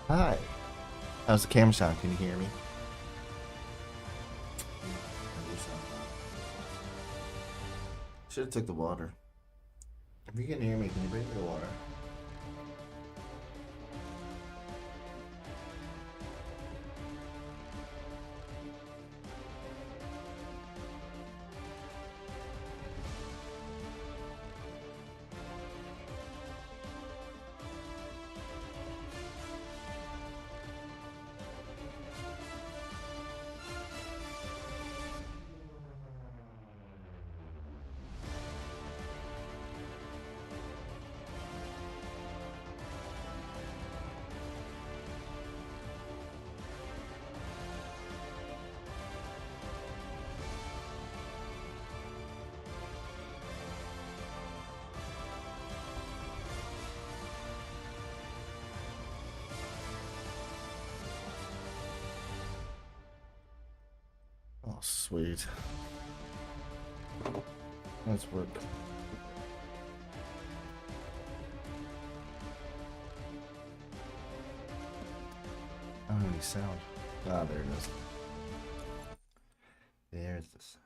Hi. How's the camera sound? Can you hear me? Should have took the water. If you can hear me, can you bring me the water? Oh, sweet. Let's work. I don't have any sound. Ah, there it is. There's the sound.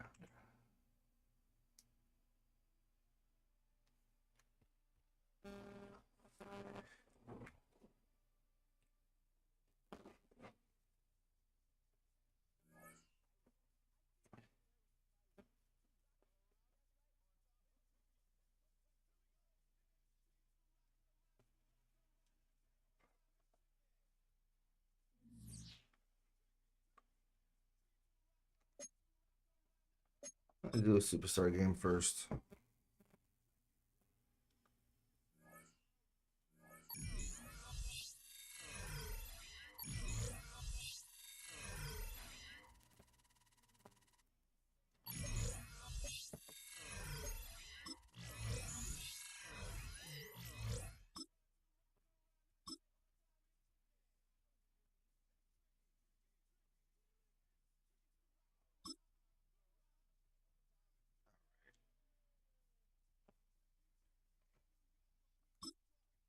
I'll do a superstar game first.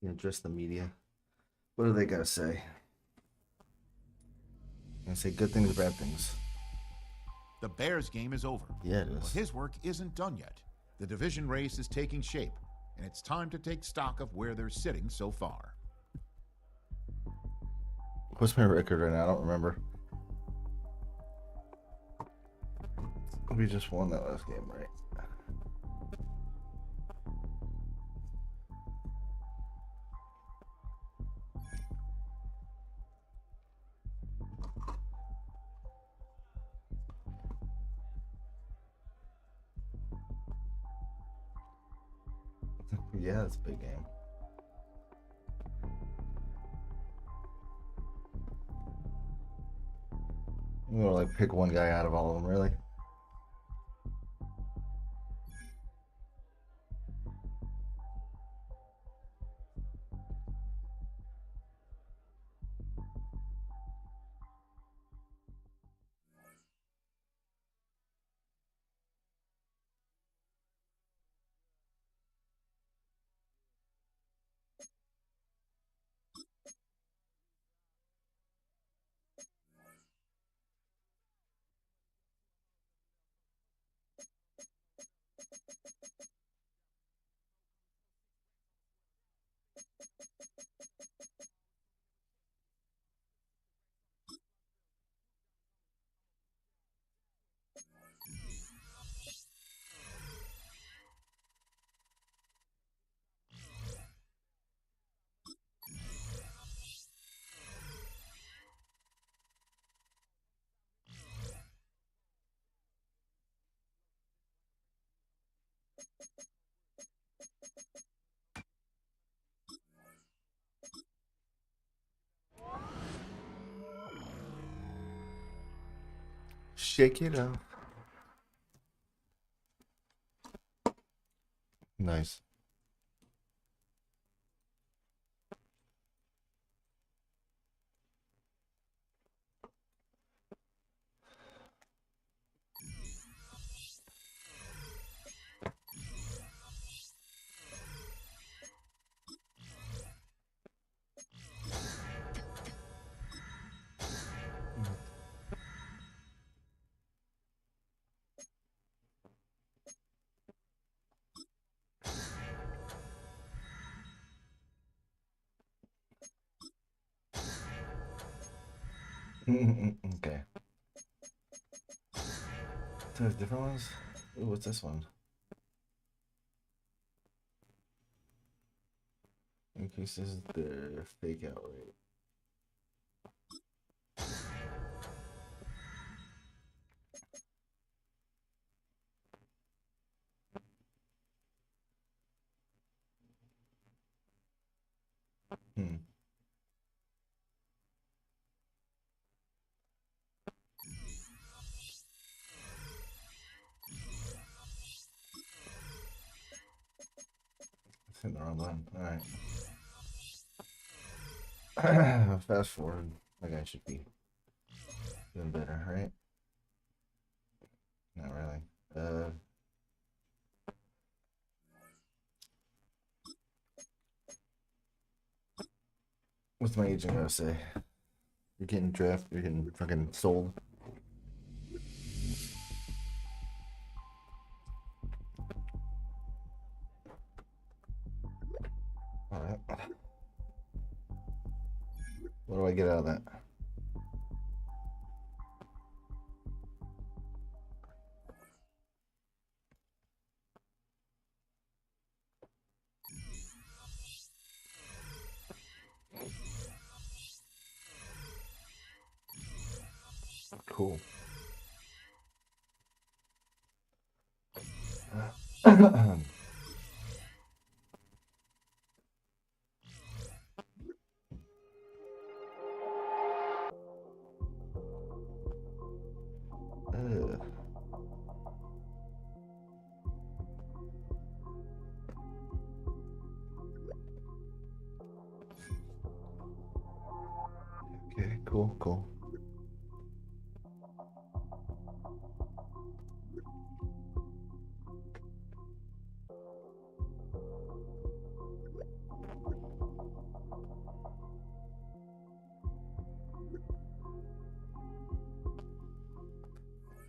You address the media. What do they gotta say? I say good things, bad things. The Bears game is over. Yeah, it But is. his work isn't done yet. The division race is taking shape, and it's time to take stock of where they're sitting so far. What's my record right now? I don't remember. We just won that last game, right? Yeah, it's a big game. I'm gonna like pick one guy out of all of them, really. Shake it up. Nice. Okay. Do I have different ones? Ooh, what's this one? Increases the fake out rate. Hmm. It's in the wrong one. Alright. Fast forward. That guy should be doing better, right? Not really. What's my agent gonna say? You're getting drafted, you're getting fucking sold. Alright. What do I get out of that? Cool. Okay, cool.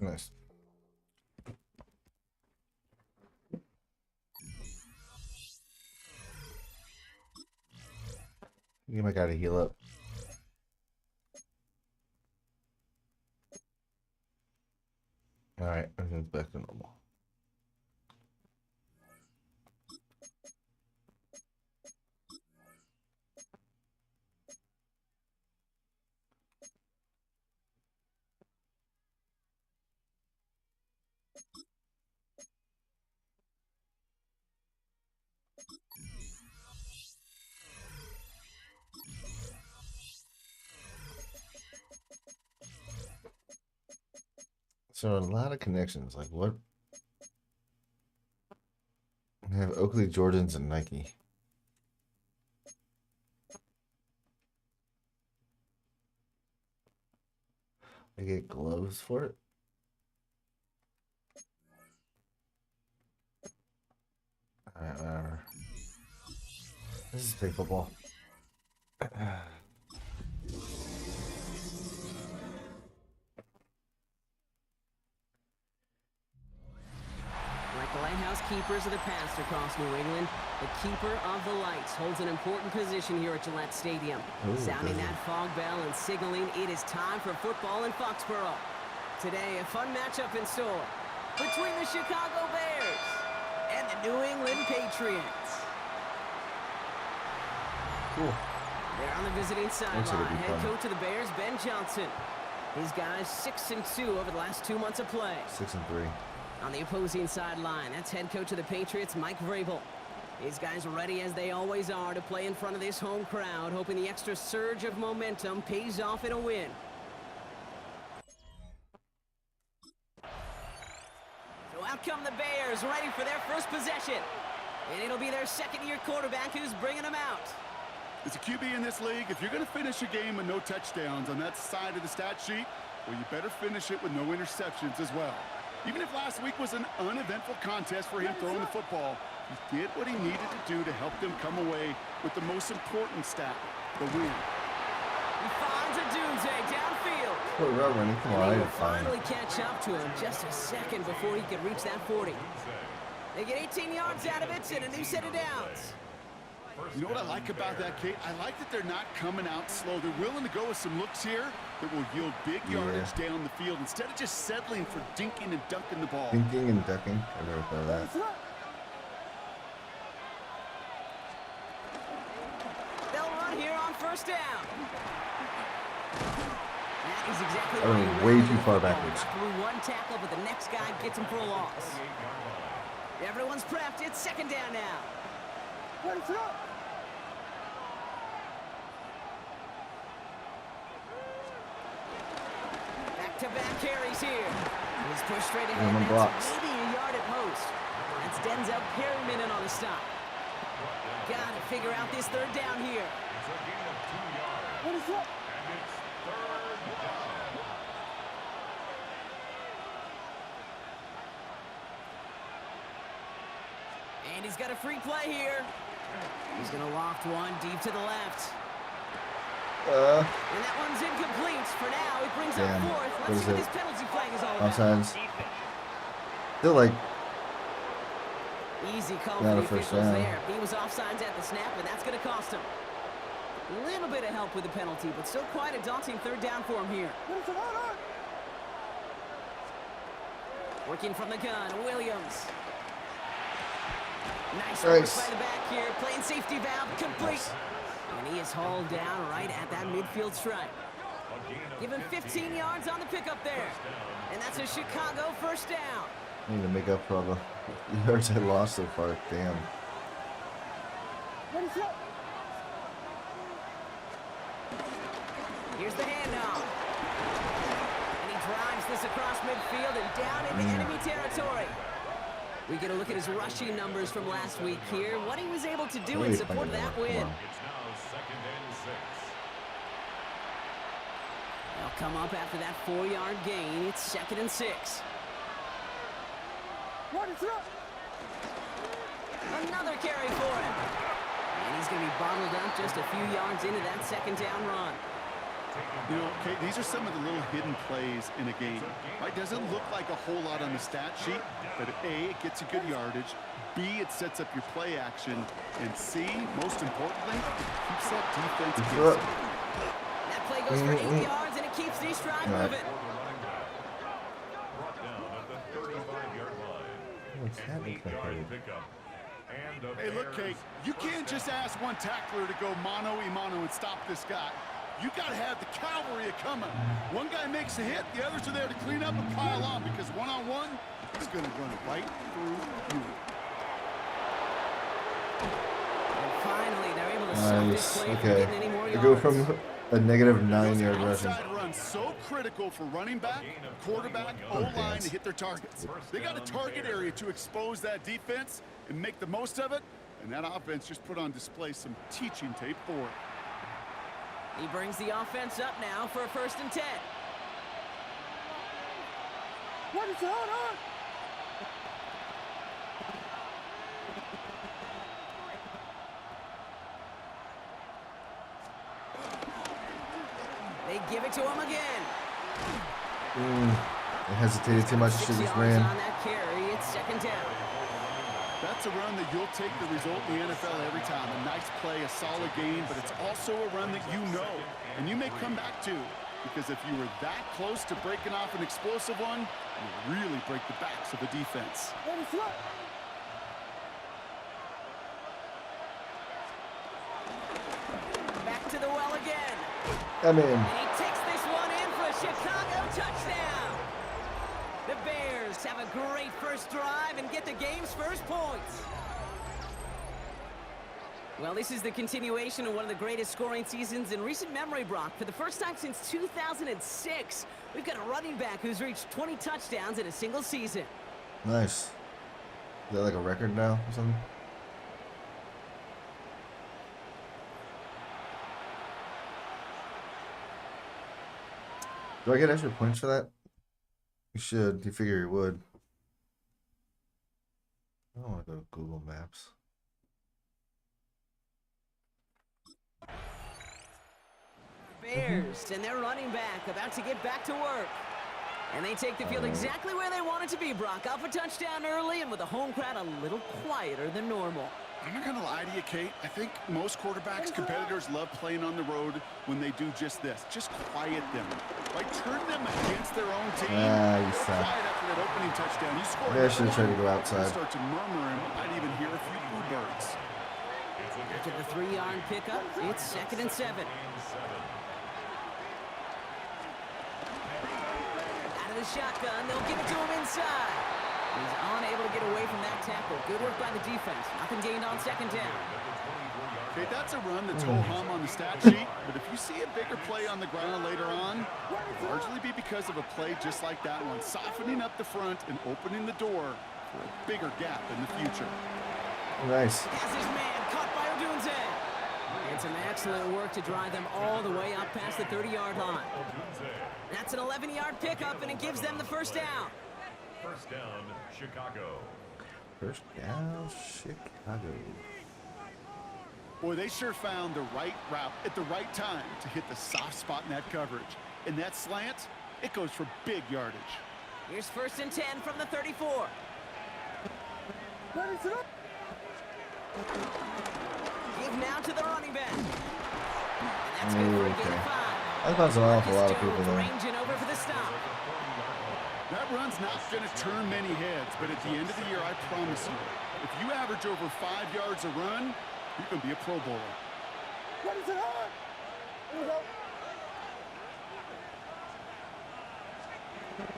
Nice. You might gotta heal up. Alright, everything's back to normal. So a lot of connections. Like what? I have Oakley, Jordans, and Nike. I get gloves for it. Alright, whatever. This is fake football. Like the lighthouse keepers of the past across New England, the keeper of the lights holds an important position here at Gillette Stadium. Ooh, sounding busy. that fog bell and signaling it is time for football in Foxborough. Today, a fun matchup in store between the Chicago Bears and the New England Patriots. Cool. They're on the visiting Looks like sideline. it'd be Head fun. coach of the Bears, Ben Johnson. His guys 6-2 over the last 2 months of play. 6-3. On the opposing sideline, that's head coach of the Patriots, Mike Vrabel. These guys are ready as they always are to play in front of this home crowd, hoping the extra surge of momentum pays off in a win. So out come the Bears, ready for their first possession. And it'll be their second-year quarterback who's bringing them out. As a QB in this league, if you're going to finish a game with no touchdowns on that side of the stat sheet, well, you better finish it with no interceptions as well. Even if last week was an uneventful contest for him throwing the football, he did what he needed to do to help them come away with the most important stat, the win. He finds a Doomsday downfield. Poor route running. Come on, I And he will did fine. finally catch up to him just a second before he could reach that 40. They get 18 yards out of it and a new set of downs. You know what I like about that, Kate? I like that they're not coming out slow. They're willing to go with some looks here that will yield big yardage down the field instead of just settling for dinking and dunking the ball. Dinking and ducking. I've never thought of that. They'll run here on first down. That is exactly I went right. way too far backwards. Through one tackle, but the next guy gets him for a loss. Everyone's prepped. It's second down now. Back-to-back carries here. He's pushed straight ahead. One blocks. That's maybe a yard at most. That's Denzel Perryman in on the stop. Got to figure out this third down here. What is that? And he's got a free play here. He's going to loft one deep to the left. And that one's incomplete. For now, it brings up fourth. Let's see what this penalty flag is all about. Offsides. Still like Easy call not for a the first officials down. there. He was offsides at the snap, and that's going to cost him. A little bit of help with the penalty, but still quite a daunting third down for him here. Working from the gun, Williams. Nice work by the back here. Playing safety valve, complete. And he is hauled down right at that midfield stripe. Give him 15 yards on the pickup there. And that's a Chicago first down. I need to make up for all the yards I lost so far. Damn. Here's the handoff. And he drives this across midfield and down into enemy territory. We get a look at his rushing numbers from last week here. What he was able to do in support of that win. It's now 2nd and 6. They'll come up after that 4-yard gain. It's 2nd and 6. Another carry for him. And he's going to be bottled up just a few yards into that second down run. You know, Kate, these are some of the little hidden plays in a game. It doesn't look like a whole lot on the stat sheet, but A, it gets you good yardage, B, it sets up your play action, and C, most importantly, it keeps that defense guessing. That play goes for 8 yards, and it keeps these drive moving. Brought down at the 35-yard line. What's happening? 8-yard pickup. And a Hey, look, Kate, you can't just ask one tackler to go mano-a-mano and stop this guy. You got to have the cavalry coming. One guy makes a hit, the others are there to clean up and pile on, because one-on-one, he's going to run right through you. And finally, they're able to stop this play from getting any more We yards. go from a negative 9-yard rushing. Outside run so critical for running back, quarterback, O-line to hit their targets. They got a target area to expose that defense and make the most of it, and that offense just put on display some teaching tape for it. He brings the offense up now for a 1st and 10. What is going on? They give it to him again. I hesitated too much. 6 Should have yards ran. on that carry. It's 2nd down. That's a run that you'll take the result in the NFL every time. A nice play, a solid game, but it's also a run that you know, and you may come back to, because if you were that close to breaking off an explosive one, you really break the backs of the defense. Back to the well again. I'm in. And he takes this one in for a Chicago touchdown. The Bears have a great first drive and get the game's first points. Well, this is the continuation of one of the greatest scoring seasons in recent memory, Brock. For the first time since 2006, we've got a running back who's reached 20 touchdowns in a single season. Nice. Is that like a record now or something? Do I get extra points for that? You should. You figure you would. I don't want to go to Google Maps. Bears and their running back about to get back to work. And they take the field exactly where they want it to be, Brock. Up a touchdown early and with the home crowd a little quieter than normal. I'm not going to lie to you, Kate. I think most quarterbacks, competitors love playing on the road when they do just this. Just quiet them. Like, turn them against their own team. You suck. Quiet after that opening touchdown. You scored. Maybe I should have tried to go outside. Start to murmur and might even hear a few bluebirds. After the 3-yard pickup, it's 2nd and 7. Out of the shotgun, they'll give it to him inside. He's unable to get away from that tackle. Good work by the defense. Nothing gained on 2nd down. Okay, that's a run that's ho-hum on the stat sheet, but if you see a bigger play on the ground later on, it'll largely be because of a play just like that one, softening up the front and opening the door for a bigger gap in the future. Nice. Has his man caught by Odunze. And some excellent work to drive them all the way up past the 30-yard line. That's an 11-yard pickup, and it gives them the first down. First down, Chicago. First down, Chicago. Boy, they sure found the right route at the right time to hit the soft spot in that coverage. And that slant, it goes for big yardage. Here's 1st and 10 from the 34. Give now to the running back. And that's good for a gain of 5. That was an awful lot of people there. Ranging over for the stop. That run's not going to turn many heads, but at the end of the year, I promise you, if you average over 5 yards a run, you can be a Pro Bowler. What is it on? Here we go.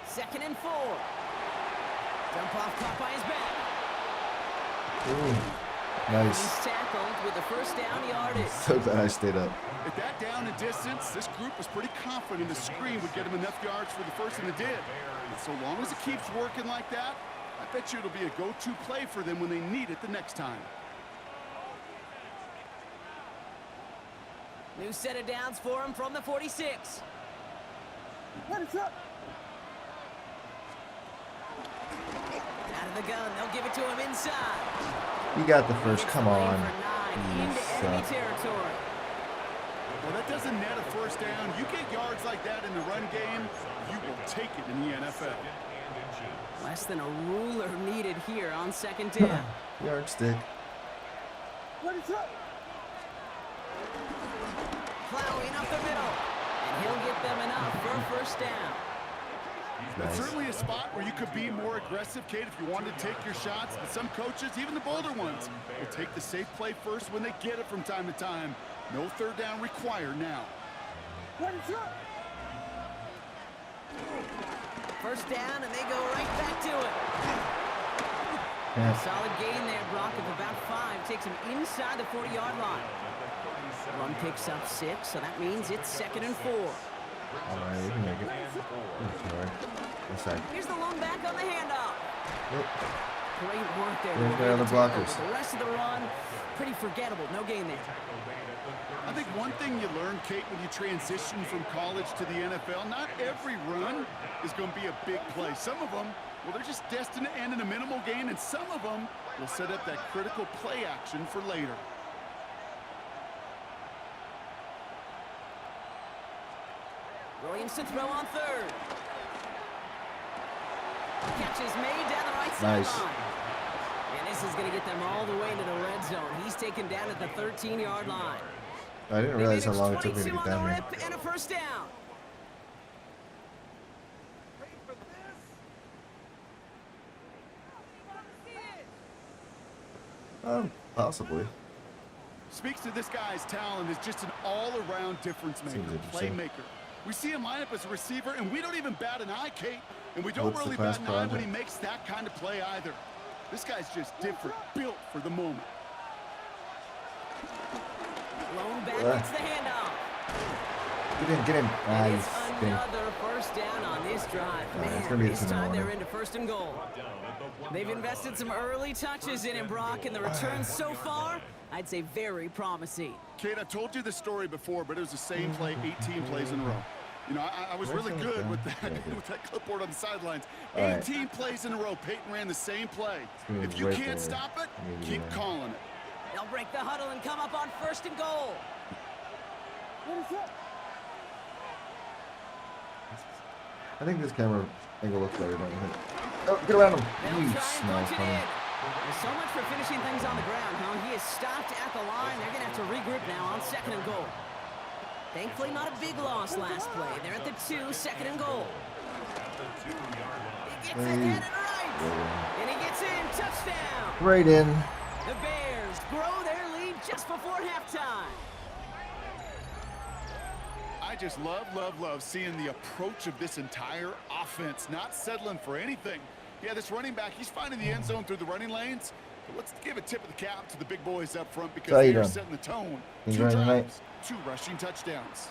2nd and 4. Dump off caught by his back. Nice. He's tackled with the first down yardage. So glad I stayed up. At that down and distance, this group was pretty confident the screen would get him enough yards for the first, and it did. And so long as it keeps working like that, I bet you it'll be a go-to play for them when they need it the next time. New set of downs for him from the 46. What is up? Out of the gun, they'll give it to him inside. You got the first. Come on. For 9 into enemy territory. Well, that doesn't net a first down. You get yards like that in the run game, you will take it in the NFL. Less than a ruler needed here on 2nd down. Yardstick. What is up? Plowing up the middle. And he'll get them enough for a first down. That's certainly a spot where you could be more aggressive, Kate, if you wanted to take your shots. But some coaches, even the bolder ones, will take the safe play first when they get it from time to time. No 3rd down required now. What is up? First down, and they go right back to it. Yeah. Solid gain there, Brock, of about 5. Takes him inside the 40-yard line. Run picks up 6, so that means it's 2nd and 4. All right, we can make it. Sorry. Inside. Here's the lone back on the handoff. Nope. Great work there. There's the other blockers. The rest of the run, pretty forgettable. No gain there. I think one thing you learn, Kate, when you transition from college to the NFL, not every run is going to be a big play. Some of them, well, they're just destined to end in a minimal gain, and some of them will set up that critical play action for later. Williams to throw on 3rd. Catch is made down the right Nice. sideline. And this is going to get them all the way into the red zone. He's taken down at the 13-yard line. I didn't realize how long it took me to 22 get on the down here. rip and a first down. Possibly. Speaks to this guy's talent as just an all-around difference maker, Seems interesting. playmaker. We see him line up as a receiver, and we don't even bat an eye, Kate. And we don't What's the really class bat an eye when project? he makes that kind of play either. This guy's just different, built for the moment. Lone back Yeah. gets the handoff. Get in. And Nice. it's another first down on this drive. it's Man, gonna be a this 2-0 time they're winner. into 1st and goal. They've invested some early touches in him, Brock, and the returns so far, I'd say very promising. Kate, I've told you this story before, but it was the same play 18 plays in a row. You know, I was Where's really the good gun? with that, Yeah, good. with that clipboard on the sidelines. All right. 18 plays in a row, Peyton ran the same play. gonna be If you right can't there. stop it, Maybe keep not. calling it. They'll break the huddle and come up on 1st and goal. What is up? I think this camera angle looks better, don't you think? Oh, get around him! They'll You try and smell punch it funny. in. There's so much for finishing things on the ground, huh? He is stopped at the line. They're going to have to regroup now on 2nd and goal. Thankfully, not a big loss last play. They're at the 2, 2nd and goal. He gets it headed right. And he gets in. Touchdown. Right in. The Bears grow their lead just before halftime. I just love seeing the approach of this entire offense, not settling for anything. Yeah, this running back, he's finding the end zone through the running lanes. But let's give a tip of the cap to the big boys up front because they're setting the tone. 2 drives, 2 rushing touchdowns.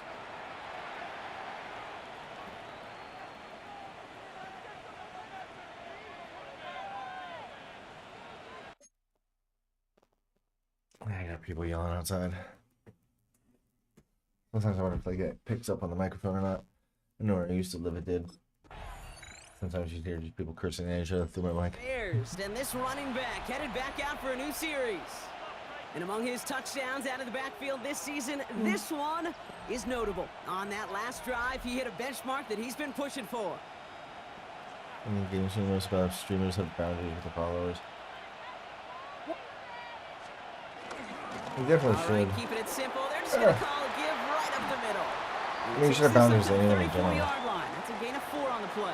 I got people yelling outside. Sometimes I wonder if it picks up on the microphone or not. I know where I used to live, it did. Sometimes you hear just people cursing at each other through my mic. Bears, and this running back headed back out for a new series. And among his touchdowns out of the backfield this season, this one is notable. On that last drive, he hit a benchmark that he's been pushing for. I mean, game streamers about streamers have boundaries with the followers. You definitely All should. right, keeping it simple. They're just going to call a give right up the middle. I mean, you should have boundaries at anyway in the general. 34-yard line. That's a gain of 4 on the play.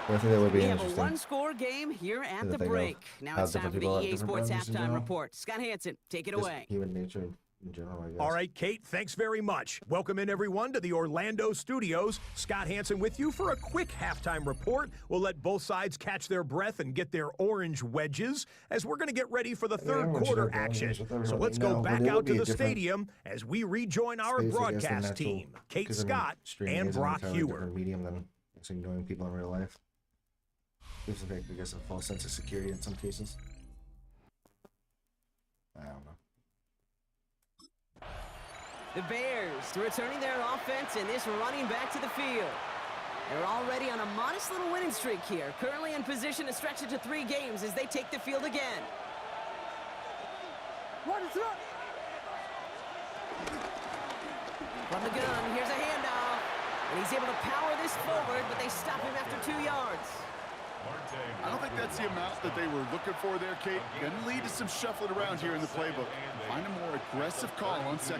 But I think that would be We have a interesting. one-score game here at the thing of break. Now how it's time different for people the have EA different Sports boundaries in halftime general. report. Scott Hansen, take it Just away. human nature in general, I guess. All right, Kate, thanks very much. Welcome in, everyone, to the Orlando studios. Scott Hansen with you for a quick halftime report. We'll let both sides catch their breath and get their orange wedges as we're going to get ready for the third quarter action. So let's go back out to the stadium as we rejoin our broadcast team, Kate Scott and Brock Hewer. Medium than actually knowing people in real life. Gives, I guess, a false sense of security in some cases. I don't know. The Bears returning their offense and this running back to the field. They're already on a modest little winning streak here, currently in position to stretch it to 3 games as they take the field again. What is up? From the gun, here's a handoff. And he's able to power this forward, but they stop him after 2 yards. I don't think that's the amount that they were looking for there, Kate. Going to lead to some shuffling around here in the playbook. Find a more aggressive call on 2nd.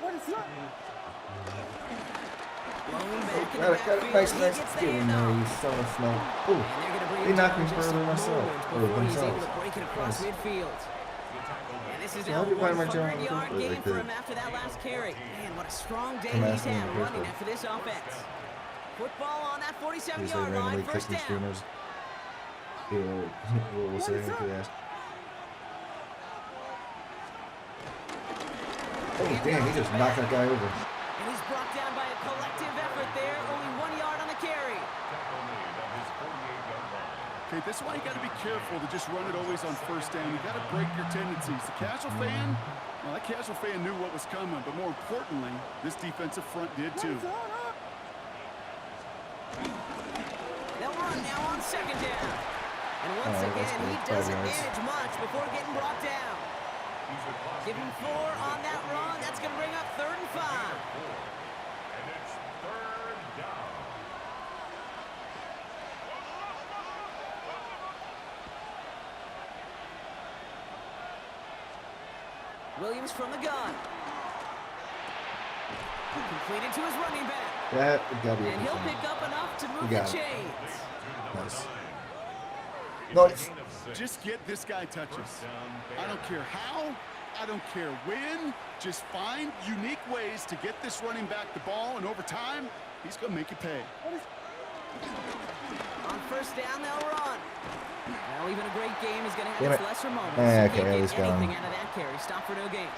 What is up? Blown back in the Got it, backfield. nice, He nice. gets the Get in there, handoff. you son of smell. And they're going to bring He him knocked down me just further a myself. moment Or before he's able themselves. to break it across Nice. midfield. And this is So now how do you a find my channel? 100-yard Really game for good. him after that last carry. Man, what a strong day I'm he's asking had him running quickly. after this offense. Football on that These are 47-yard line, randomly first clicking down. streamers. We'll say anything to that. Oh, damn, he just knocked that guy over. And he's brought down by a collective effort there. Only 1 yard on the carry. Okay, this is why you got to be careful to just run it always on 1st down. You got to break your tendencies. The casual fan, well, that casual fan knew what was coming, but more importantly, this defensive front did too. They'll run now on 2nd down. And once Oh, again, he that's doesn't nice. manage much before getting brought down. Give him 4 on that run. That's going to bring up 3rd and 5. Williams from the gun. Completed to his running back. That gotta be And he'll interesting. pick up enough to move You the got it. chains. Nice. Nice. Just get this guy touches. I don't care how, I don't care when. Just find unique ways to get this running back the ball, and over time, he's going to make you pay. On 1st down, they'll run. Well, even a great game is going to have Damn its it. lesser moments. Okay, You at can't least get got anything him. out of that carry. Stop for no gain.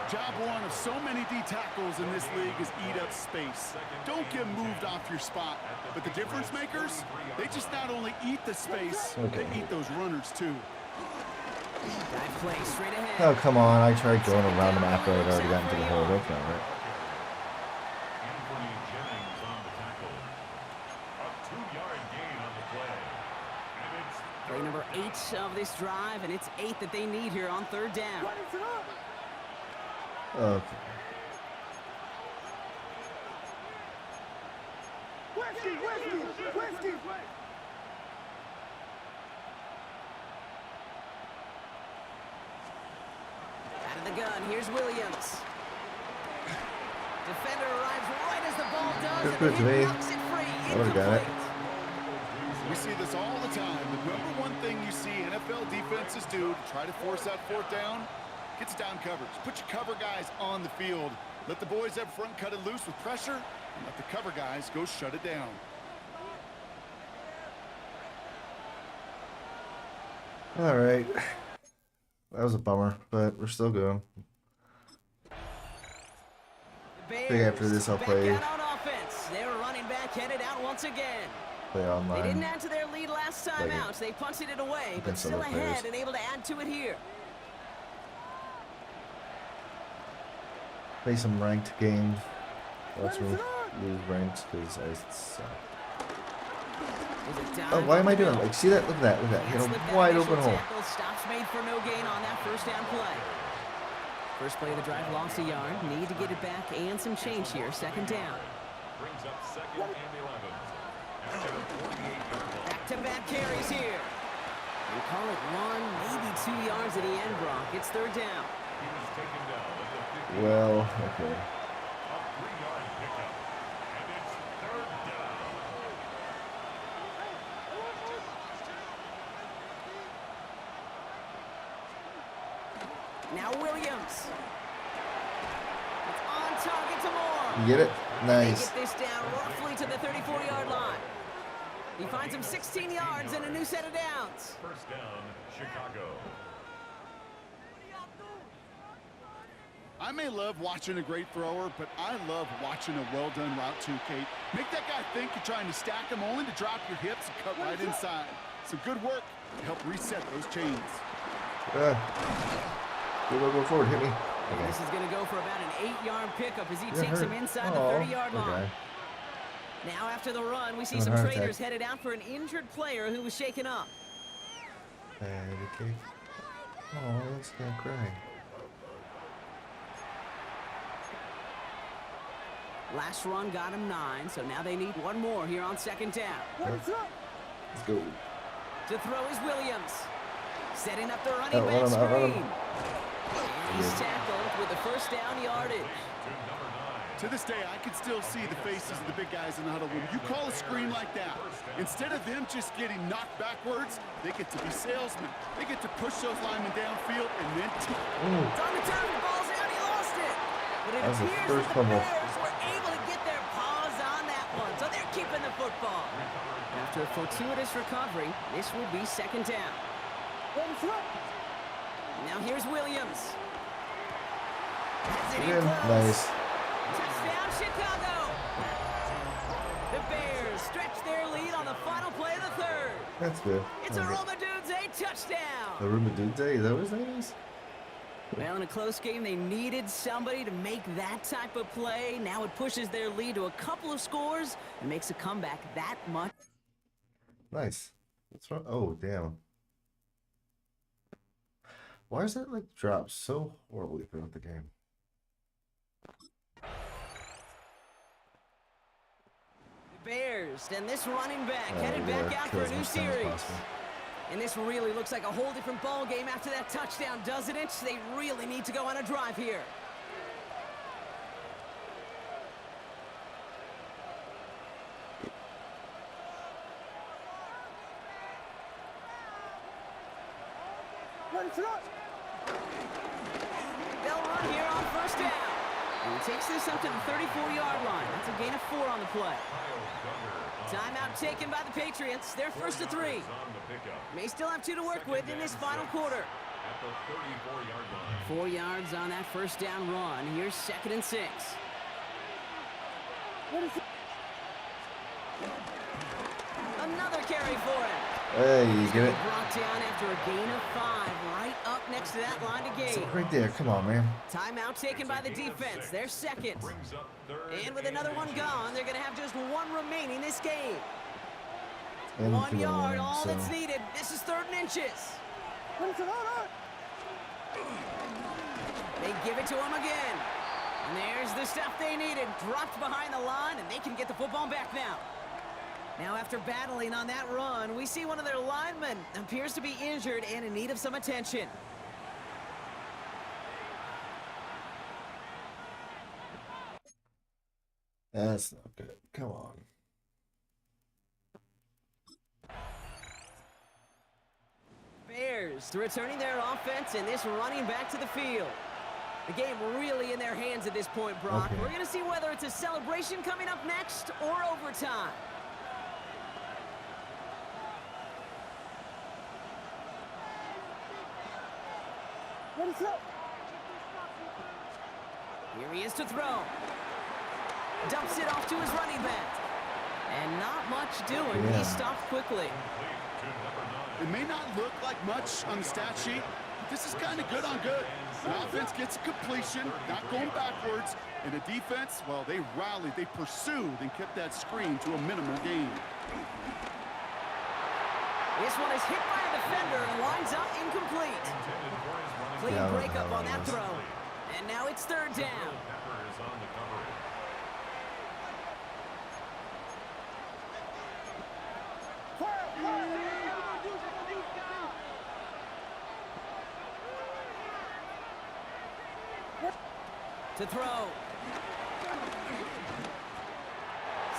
Job one of so many D tackles in this league is eat up space. Don't get moved off your spot. But the difference makers, they just not only eat the space, Okay. they eat those runners too. Dive play straight ahead. Oh, come on. I tried going around him after I'd already gotten to the hole. That's not right. Play number 8 of this drive, and it's 8 that they need here on 3rd down. Okay. Whiskey. Out of the gun, here's Williams. Defender arrives right as the ball does, Good and pitch, the hit man. knocks it free. I would've got it. Incomplete. We see this all the time. The number one thing you see NFL defenses do to try to force that fourth down, gets down coverage. Put your cover guys on the field. Let the boys up front cut it loose with pressure, and let the cover guys go shut it down. All right. That was a bummer, but we're still going. I think after this I'll play Back out on offense. They're running back, headed out once again. They didn't online. add to their lead last time Like out. So they punted it away, but against still other ahead players. and able to add to it here. Play some ranked games. Watch me lose ranks because I suck. Oh, why am I doing it? Like, see that? Look at that. Look at that. Hit a wide open hole. Stops made for no gain on that first down play. First play of the drive lost a yard. Need to get it back and some change here. Second down. Brings up second and 11. Back-to-back carries here. We call it 1, maybe 2 yards at the end, Brock. It's third down. He was taken down at the 50. Well, okay. A 3-yard pickup. And it's third down. Now Williams. It's on target to Moore. You get it? They Nice. get this down roughly to the 34-yard line. He finds him 16 yards and a new set of downs. First down, Chicago. I may love watching a great thrower, but I love watching a well-done route too, Kate. Make that guy think you're trying to stack him only to drop your hips and cut right inside. Some good work to help reset those chains. Go forward. Hit me. And Okay. this is going to go for about an 8-yard pickup as he You're takes him hurt. inside Aw, the 30-yard line. okay. Now after the run, we see Having some a heart traders attack. headed out for an injured player who was shaken up. Patty cake. Oh, that's gonna cry. Last run got him 9, so now they need one more here on second down. Let's go. Let's go. To throw is Williams. Setting up the running Outrun back him, outrun screen. him. And he's tackled with the first down yardage. To this day, I can still see the faces of the big guys in the huddle. When you call a screen like that, instead of them just getting knocked backwards, they get to be salesmen. They get to push those linemen downfield and then It's on the turn, the ball's out, he lost it. But it That was the appears first that the fumble. Bears were able to get their paws on that one, so they're keeping the football. After a fortuitous recovery, this will be second down. Let's go. Now here's Williams. Has it in Again, close. nice. Touchdown, Chicago! The Bears stretch their lead on the final play of the third. That's good. It's a Okay. Roma Dudes, a touchdown! The Rumadude Day, is that what his name is? Well, in a close game, they needed somebody to make that type of play. Now it pushes their lead to a couple of scores and makes a comeback that much. Nice. What's wrong? Oh, damn. Why is that like drop so horribly throughout the game? The Bears and this running back headed yeah, back out kill for as a new much time as series. possible. And this really looks like a whole different ball game after that touchdown, doesn't it? They really need to go on a drive here. Let's go. They'll run here on first down. And he takes this up to the 34-yard line. That's a gain of 4 on the play. Timeout taken by the Patriots. They're first to 3. May still have 2 to work with in this final quarter. At the 34-yard line. 4 yards on that first down run. Here's second and 6. Another carry for him. Hey, you get it? Brought down after a gain of 5, right up next to that line to gain. Right there. Come on, man. Timeout taken by the defense. They're second. Brings up third And with another one gone, they're going to have just 1 remaining this game. And 1 2 yard, on, all so- that's needed. This is 3rd and inches. Let's go. They give it to him again. And there's the stuff they needed. Dropped behind the line, and they can get the football back now. Now, after battling on that run, we see one of their linemen appears to be injured and in need of some attention. That's not good. Come on. Bears returning their offense and this running back to the field. The game really in their hands at this point, Brock. Okay. We're going to see whether it's a celebration coming up next or overtime. Ready, set. Here he is to throw. Dumps it off to his running back. And not much doing. Yeah. He stopped quickly. It may not look like much on the stat sheet, but this is kind of good on good. The offense gets completion, not going backwards, and the defense, well, they rallied, they pursued, and kept that screen to a minimal gain. This one is hit by a defender and lines up incomplete. Clean Yeah, breakup on that that was- throw. And now it's third down. To throw.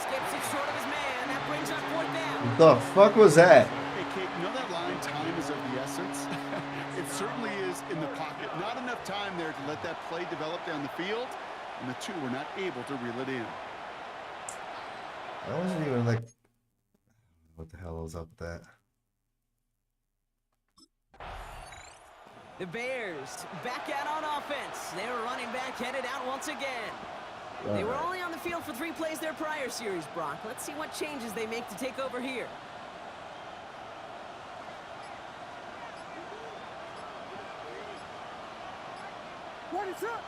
Skips it short of his man. That brings up fourth down. What the fuck was that? Hey, Kate, you know that line, time is of the essence? It certainly is in the pocket. Not enough time there to let that play develop down the field, and the two were not able to reel it in. I wasn't even like, what the hell was up with that? The Bears back out on offense. Their running back headed out once again. They were only on the field for 3 plays their prior series, Brock. Let's see what changes they make to take over here. Ready, set.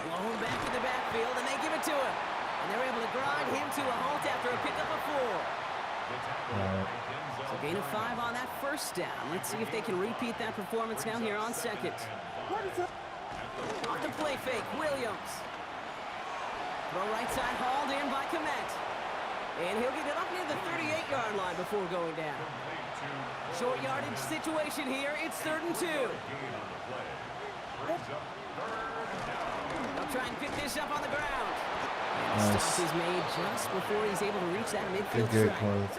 Blown back in the backfield, and they give it to him. And they're able to grind him to a halt after a pickup of 4. So gain of 5 on that first down. Let's see if they can repeat that performance now here on second. Ready, set. Off the play fake, Williams. Throw right side hauled in by Komet. And he'll get it up near the 38-yard line before going down. Short yardage situation here. It's 3rd and 2. They'll try and pick this up on the ground. And the Nice. stop is made just before he's able to reach that midfield Good strike. point.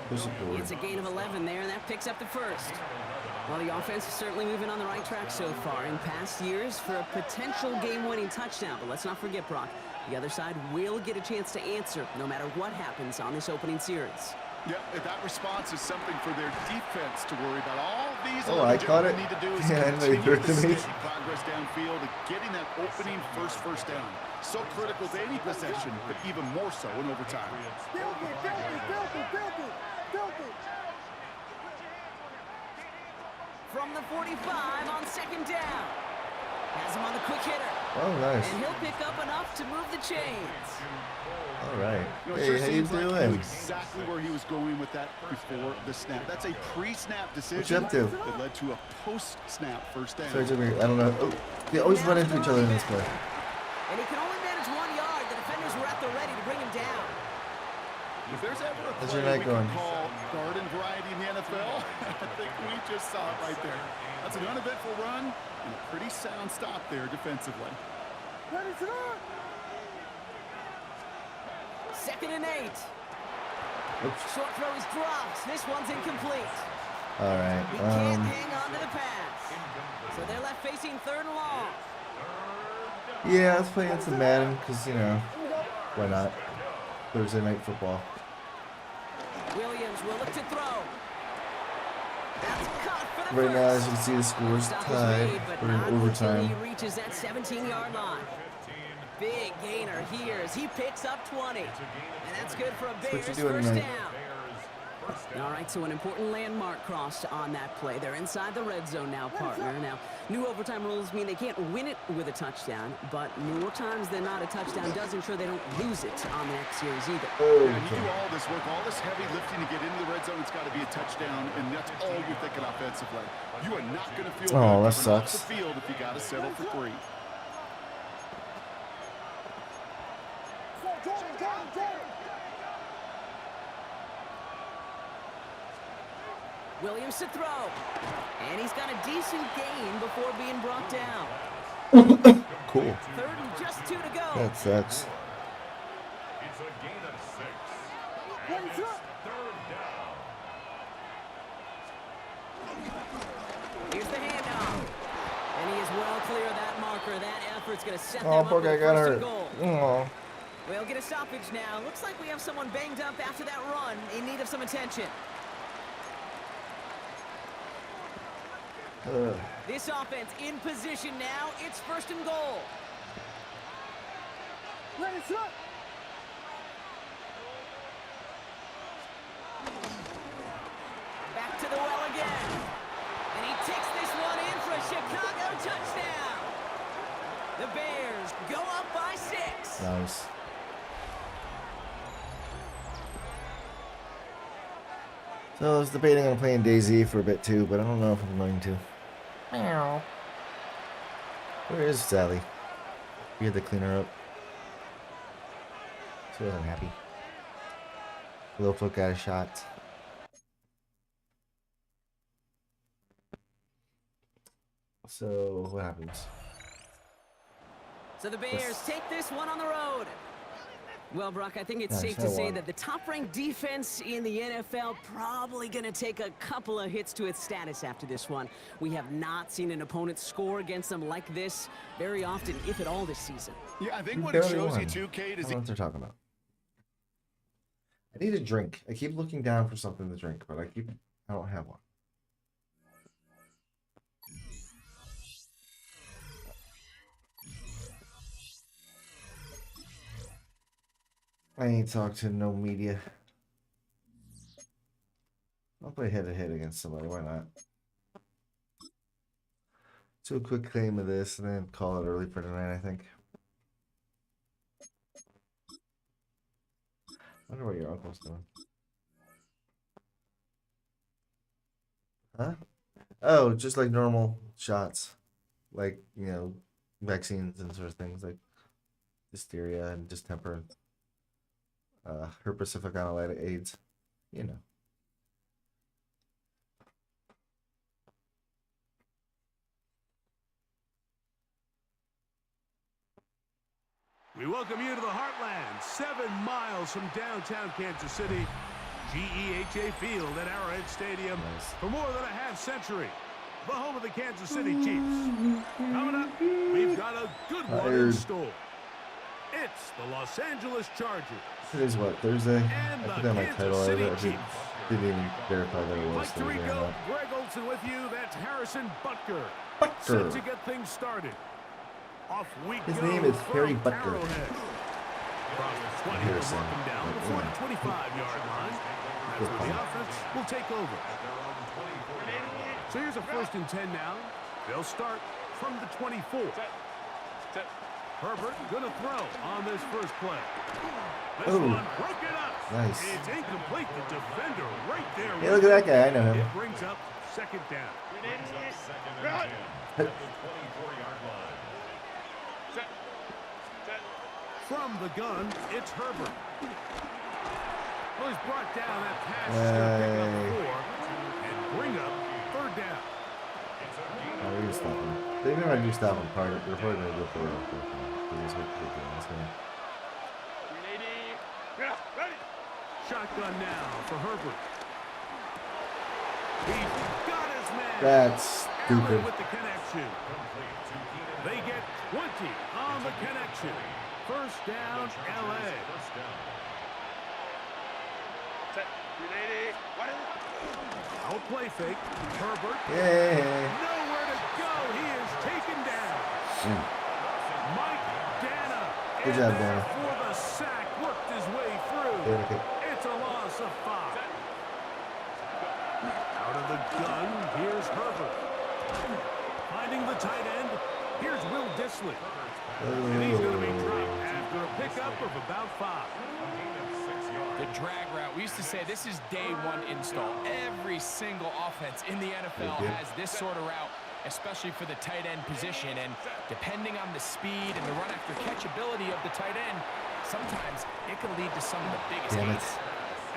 Push it forward. It's a gain of 11 there, and that picks up the first. Well, the offense is certainly moving on the right track so far in past years for a potential game-winning touchdown. But let's not forget, Brock, the other side will get a chance to answer no matter what happens on this opening series. Yeah, that response is something for their defense to worry about. All these Oh, I caught it. need to do is Yeah, I know you continue threw it to me. steady progress downfield and getting that opening first down. So critical to any possession, but even more so in overtime. Filthy, filthy, filthy, filthy, filthy. From the 45 on 2nd down. Has him on the quick hitter. Oh, nice. And he'll pick up enough to move the chains. All right. You know, it Hey, sure how you seems like he knew doing? exactly where he was going with that before the snap. That's a pre-snap What you decision up to? that led to a post-snap first down. Sorry, Jimmy. I don't know. Oh, they always run into each other in this play. And he can only manage 1 yard. The defenders were at the ready to bring him down. If there's ever a How's play your night we going? can call garden variety in the NFL, I think we just saw it right there. That's an uneventful run and a pretty sound stop there defensively. Ready, set. 2nd and 8. Oops. Short throw is dropped. This one's incomplete. All right. He can't hang on to the pass. So they're left facing 3rd and long. Yeah, let's play some Maden because, you know, why not? Thursday night football. Williams will look to throw. That's caught for the Right now, as first. you can see, the score's Stop is tied. made, but We're in not until overtime. he reaches that 17-yard line. Big gainer here as he picks up 20. And that's good for a what Bears you doing, first man. down. All right, so an important landmark crossed on that play. They're inside the red zone now, partner. Now, new overtime rules mean they can't win it with a touchdown, but more times than not, a touchdown does ensure they don't lose it on the next series either. Oh, And you do all this work, all this heavy lifting to get into the red zone, it's got to be a touchdown, and that's all you're thinking offensively. You are not going to feel Oh, good that coming off sucks. the field if you got to settle for 3. Jordan, Jordan, Jordan. Williams to throw. And he's got a decent gain before being brought down. Cool. 3rd and just 2 to go. That sucks. It's a gain of 6. Play And it's shot. 3rd down. Here's the handoff. And he is well clear of that marker. That effort's going to set them Oh, up poor with guy a got 1st hurt. and goal. Oh. We'll get a stoppage now. Looks like we have someone banged up after that run in need of some attention. This offense in position now. It's 1st and goal. Play shot. Back to the well again. And he takes this one in for a Chicago touchdown. The Bears go up by 6. Nice. So I was debating on playing DayZ for a bit too, but I don't know if I'm going to. Meow. Where is Sally? We had to clean her up. She wasn't happy. Littlefoot got a shot. So what happens? So the Bears take this one on the road. Well, Brock, I think it's Nice, safe I to say won. that the top-ranked defense in the NFL probably going to take a couple of hits to its status after this one. We have not seen an opponent score against them like this very often, if at all, this season. Yeah, I think We what it barely shows won. you too, Kate, I is don't know what they're talking about. I need a drink. I keep looking down for something to drink, but I don't have one. I ain't talk to no media. I'll play head-to-head against somebody. Why not? Do a quick claim of this and then call it early for tonight, I think. I wonder what your uncle's doing. Huh? Oh, just like normal shots. Like, you know, vaccines and sort of things like hysteria and distemper. Herpes simplex AIDS. You know. We welcome you to the Heartland, 7 miles from downtown Kansas City, GEHA Field at Arrowhead Stadium. Nice. For more than a half-century, the home of the Kansas City Chiefs. Coming up, we've got a good one in Tired. store. It's the Los Angeles Chargers. Today's what, Thursday? And I the put down my Kansas title City over. I Chiefs. didn't even verify that it was Mike Thursday or Tirico, not. Greg Olson with you. That's Harrison Butker. Butker. Set to get things started. Off we His go name is from Harry Butker. Arrowhead. Across the 20, Harrison. we'll mark him down before the 25-yard line. That's where the offense will take over. So here's a 1st and 10 now. They'll start from the 24. Herbert gonna throw on this first play. This Ooh. one broken up. Nice. It's incomplete. The defender right there. Hey, look at that guy. I know him. It brings up 2nd down. Brings up 2nd and 10 at the 24-yard line. From the gun, it's Herbert. Well, he's brought down that pass to pick up 4 and bring up 3rd down. Oh, we're gonna stop him. They never do stop him. They're probably gonna go for it. That's what they're doing. That's gonna- Shotgun now for Herbert. He's got his man. That's Allen stupid. with the connection. They get 20 on the connection. 1st down, LA. Out play fake. Herbert. Yay. Nowhere to go. He is taken down. Mike Dana. Good in job, there Dana. for the sack. Worked his way through. Yeah, okay. It's a loss of 5. Out of the gun, here's Herbert. Finding the tight end, here's Will Dissly. And he's going to be dropped after a pickup of about 5. The drag route. We used to say this is day 1 install. Every single offense in the NFL has this sort of route, especially for the tight end position. And depending on the speed and the run after catch ability of the tight end, sometimes it can lead to some of the biggest Damn it. hits.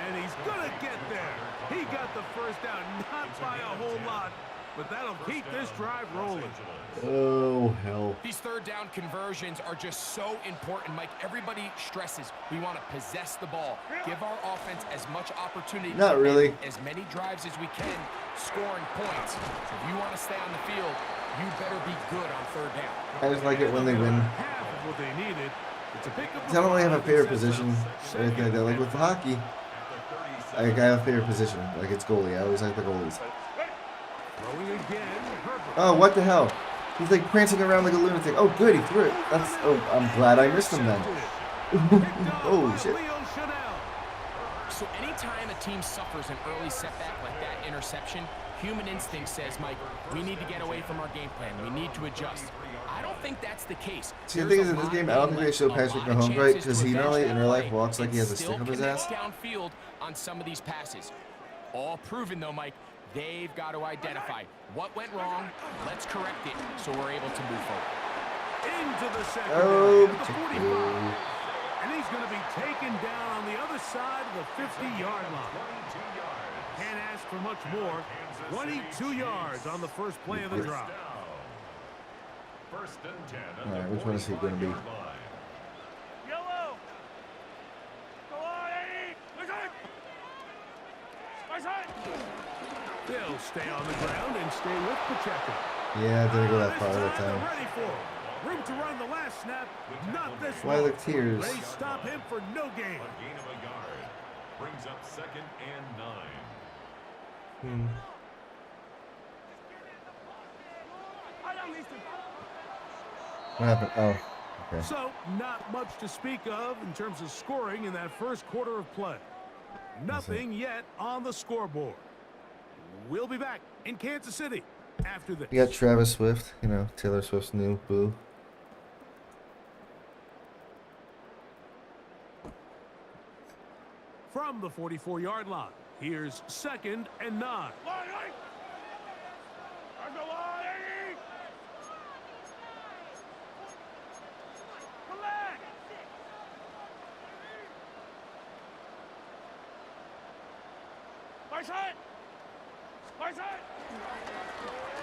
And he's going to get there. He got the first down, not by a whole lot, but that'll keep this drive rolling. Oh, hell. These third down conversions are just so important, Mike. Everybody stresses we want to possess the ball, give our offense as much opportunity. Not really. As many drives as we can, scoring points. So if you want to stay on the field, you better be good on third down. I just like it when they win. Half of what they needed. It's a pickup. I don't really have a favorite position or anything like that. Like with hockey, I have a favorite position. Like it's goalie. I always like the goalies. Throwing again, Herbert. Oh, what the hell? He's like prancing around like a lunatic. Oh, good, he threw it. That's. Oh, I'm glad I missed him then. Oh shit. So anytime a team suffers an early setback like that interception, human instinct says, Mike, we need to get away from our game plan. We need to adjust. I don't think that's the case. See, the thing is, in this game, I don't think they show Patrick Mahomes right, because he not only in real life walks like he has a stick up his ass. Downfield on some of these passes. All proven, though, Mike. They've got to identify what went wrong. Let's correct it so we're able to move forward. Into the second Oh, down, at the 45. And he's going to be taken down on the other side of the 50-yard line. Can't ask for much more. 22 yards on the first play of the drive. First and 10. All right, which one is he going to be? Yellow. Go on, Eddie. They'll stay on the ground and stay with Pacheco. Yeah, I didn't go that far This that time time. they're ready for him. Room to run the last snap. Not this Why one. the tears? They stop him for no gain. A gain of a yard. Brings up 2nd and 9. What happened? Oh, okay. So, not much to speak of in terms of scoring in that first quarter of play. Nothing yet on the scoreboard. We'll be back in Kansas City after this. You got Travis Swift, you know, Taylor Swift's new boo. From the 44-yard line, here's 2nd and 9.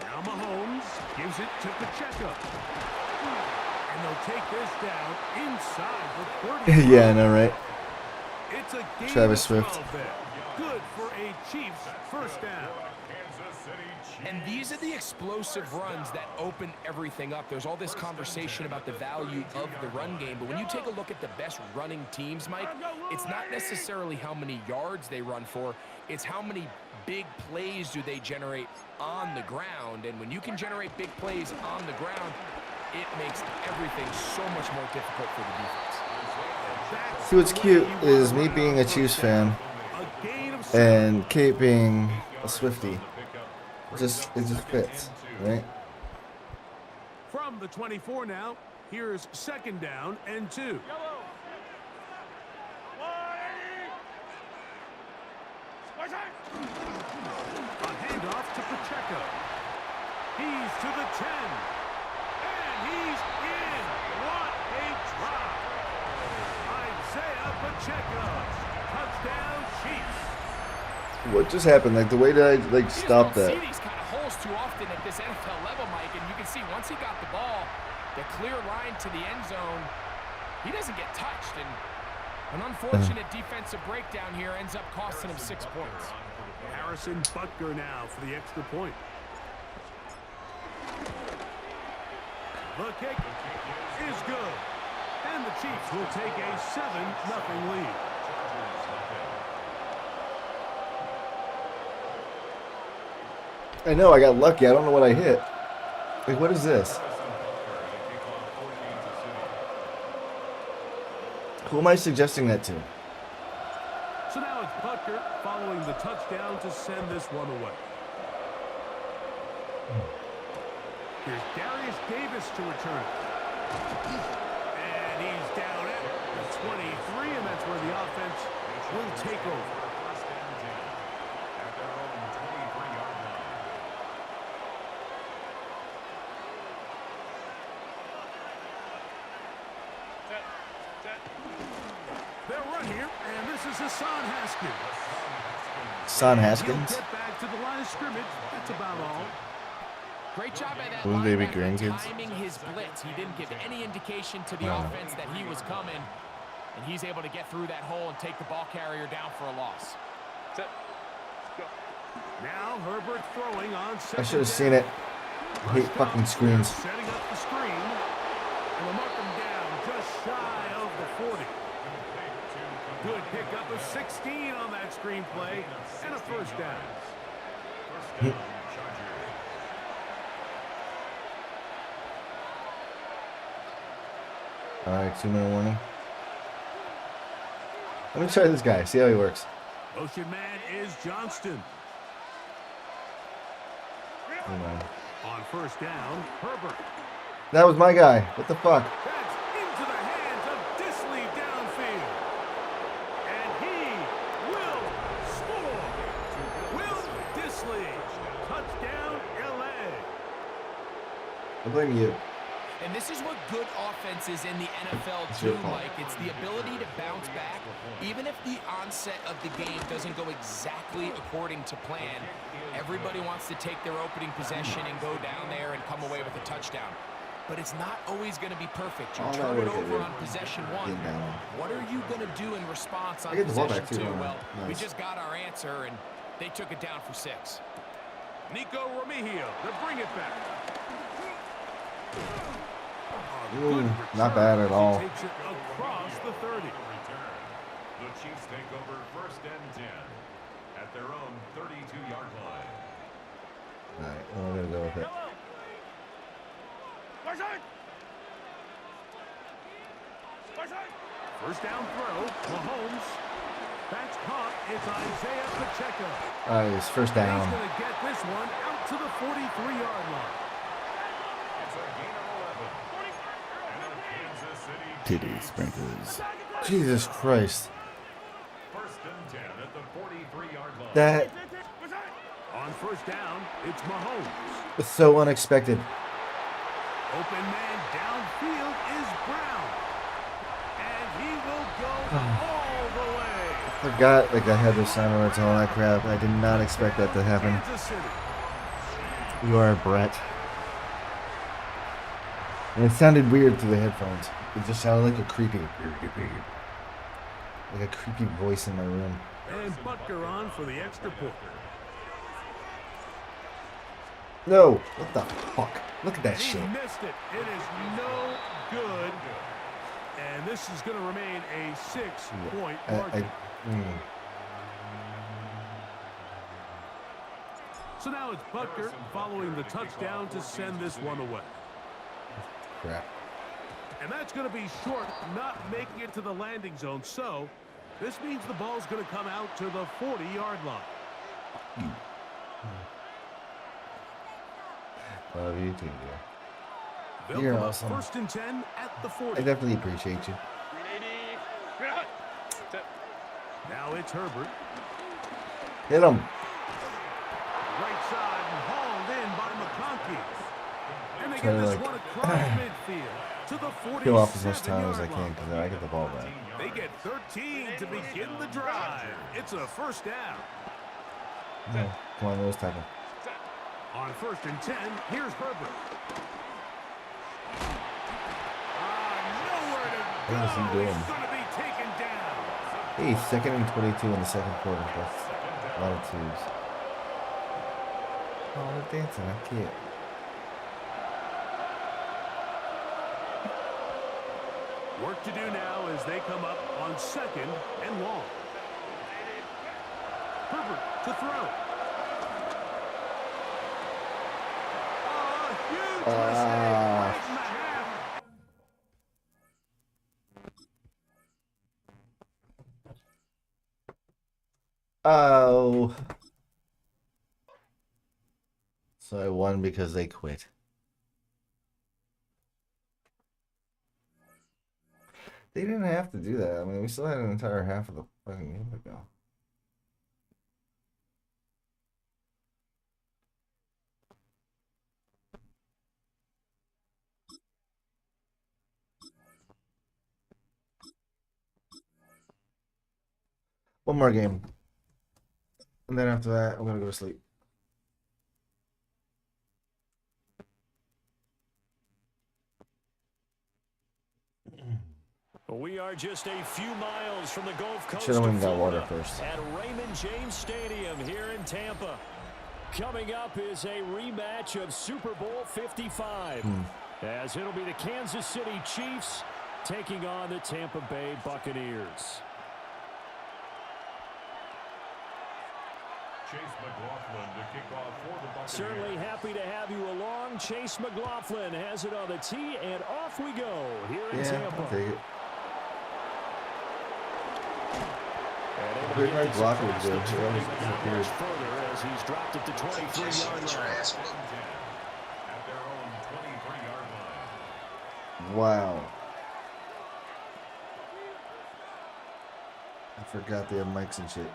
Now Mahomes gives it to Pacheco. And they'll take this down inside the 30. Yeah, I know, right? It's a game Travis of 12 Swift. there. Good for a Chiefs first down. Kansas City Chiefs. And these are the explosive runs that open everything up. There's all this conversation about the value of the run game, but when you take a look at the best running teams, Mike, it's not necessarily how many yards they run for, it's how many big plays do they generate on the ground. And when you can generate big plays on the ground, it makes everything so much more difficult for the defense. See, what's cute is me being a Chiefs fan and Kate being a Swiftie. It just fits, right? From the 24 now, here's 2nd down and 2. A handoff to Pacheco. He's to the 10. And he's in. What a drop. Isaiah Pacheco. Touchdown Chiefs. What just happened? Like, the way that I, like, You just stopped don't that. see these kind of holes too often at this NFL level, Mike, and you can see once he got the ball, the clear line to the end zone, he doesn't get touched, and an unfortunate defensive breakdown here ends up costing him 6 points. Harrison Butker now for the extra point. The kick is good. And the Chiefs will take a 7-0 lead. I know, I got lucky. I don't know what I hit. Like, what is this? Who am I suggesting that to? So now it's Butker following the touchdown to send this one away. Here's Darius Davis to return it. And he's down at the 23, and that's where the offense will take over. They'll run here, and this is Hassan Haskins. Son He'll Haskins. get back to the line of scrimmage. That's about all. Great job by that Little baby linebacker grandkids. timing his blitz. He didn't give any indication to the Wow. offense that he was coming, and he's able to get through that hole and take the ball carrier down for a loss. Now Herbert throwing on second I should have down. seen it. I hate fucking screens. Setting up the screen. And they'll mark him down just shy of the 40. Good pickup of 16 on that screen play and a first down. Alright, 2-minute warning. Let me try this guy, see how he works. Motion man is Johnston. Hold on. On first down, Herbert. That was my guy. What the fuck? That's into the hands of Disley downfield. And he will score. Will Disley. Touchdown, LA. I blame you. And this is what good offenses in the NFL It's do, your fault. Mike. It's the ability to bounce back. Even if the onset of the game doesn't go exactly according to plan, everybody wants to take their opening possession and go down there and come away with a touchdown. But it's not always going to be perfect. You All that turn it work I over did. on possession one. Get down. What are you going to do in response on I get the ball possession back, too, two? don't I? Well, we Nice. just got our answer, and they took it down for 6. Nico Remigio to bring it back. A Ooh, good not return bad at as he all. Takes it across the 30. The Chiefs take over 1st and 10 at their own 32-yard line. Alright, I'm gonna go with it. First down throw, Mahomes. That's caught. It's Isaiah Pacheco. Alright, it's first He's down. going to get this one out to the 43-yard line. It's a gain of 11. And the Kansas City Titty sprinkles. Jesus Christ. 1st and 10 at the 43-yard line. That On first down, it's Mahomes. was so unexpected. Open man downfield is Brown. And he will go all the way. Forgot like I had the sound alerts and all that crap. I did not expect that to happen. Kansas City. You are a brat. And it sounded weird through the headphones. It just sounded like a creepy voice in my room. And Butker on for the extra point. No! What the fuck? Look at that And he shit. missed it. It is no good. And this is going to remain a 6-point margin. So now it's Butker following the touchdown to send this one away. Crap. And that's going to be short, not making it to the landing zone. So this means the ball's going to come out to the 40-yard line. Love you too, dear. They'll You're come up awesome. 1st and 10 at the I 40. definitely appreciate you. Now it's Herbert. Hit him. Right side and hauled in by McConkey. And they Try get to, this like, one across midfield to the 47-yard Kill off as much time as I can because then I get the ball back. They get 13 to begin the drive. It's a first down. No, come on, let's tackle. On 1st and 10, here's Herbert. Nowhere to go. What is he doing? He's going to be taken down. Hey, 2nd and 22 in the second quarter. That's a lot of twos. Oh, they're dancing. I can't. Work to do now as they come up on 2nd and long. Herbert to throw. Huge mistake right in the half. Oh. So I won because they quit. They didn't have to do that. I mean, we still had an entire half of the fucking game to go. One more game. And then after that, I'm gonna go to sleep. We are just a few miles from the Gulf Coast Should have went of and got water Florida first. at Raymond James Stadium here in Tampa. Coming up is a rematch of Super Bowl 55, as it'll be the Kansas City Chiefs taking on the Tampa Bay Buccaneers. Chase McLaughlin to kick off for the Buccaneers. Certainly happy to have you along. Chase McLaughlin has it on the tee, and off we go here in Tampa. I'll take it. And Big right block would do. further as he's dropped it to 23-yard line. At their own 23-yard line. Wow. I forgot they have mics and shit.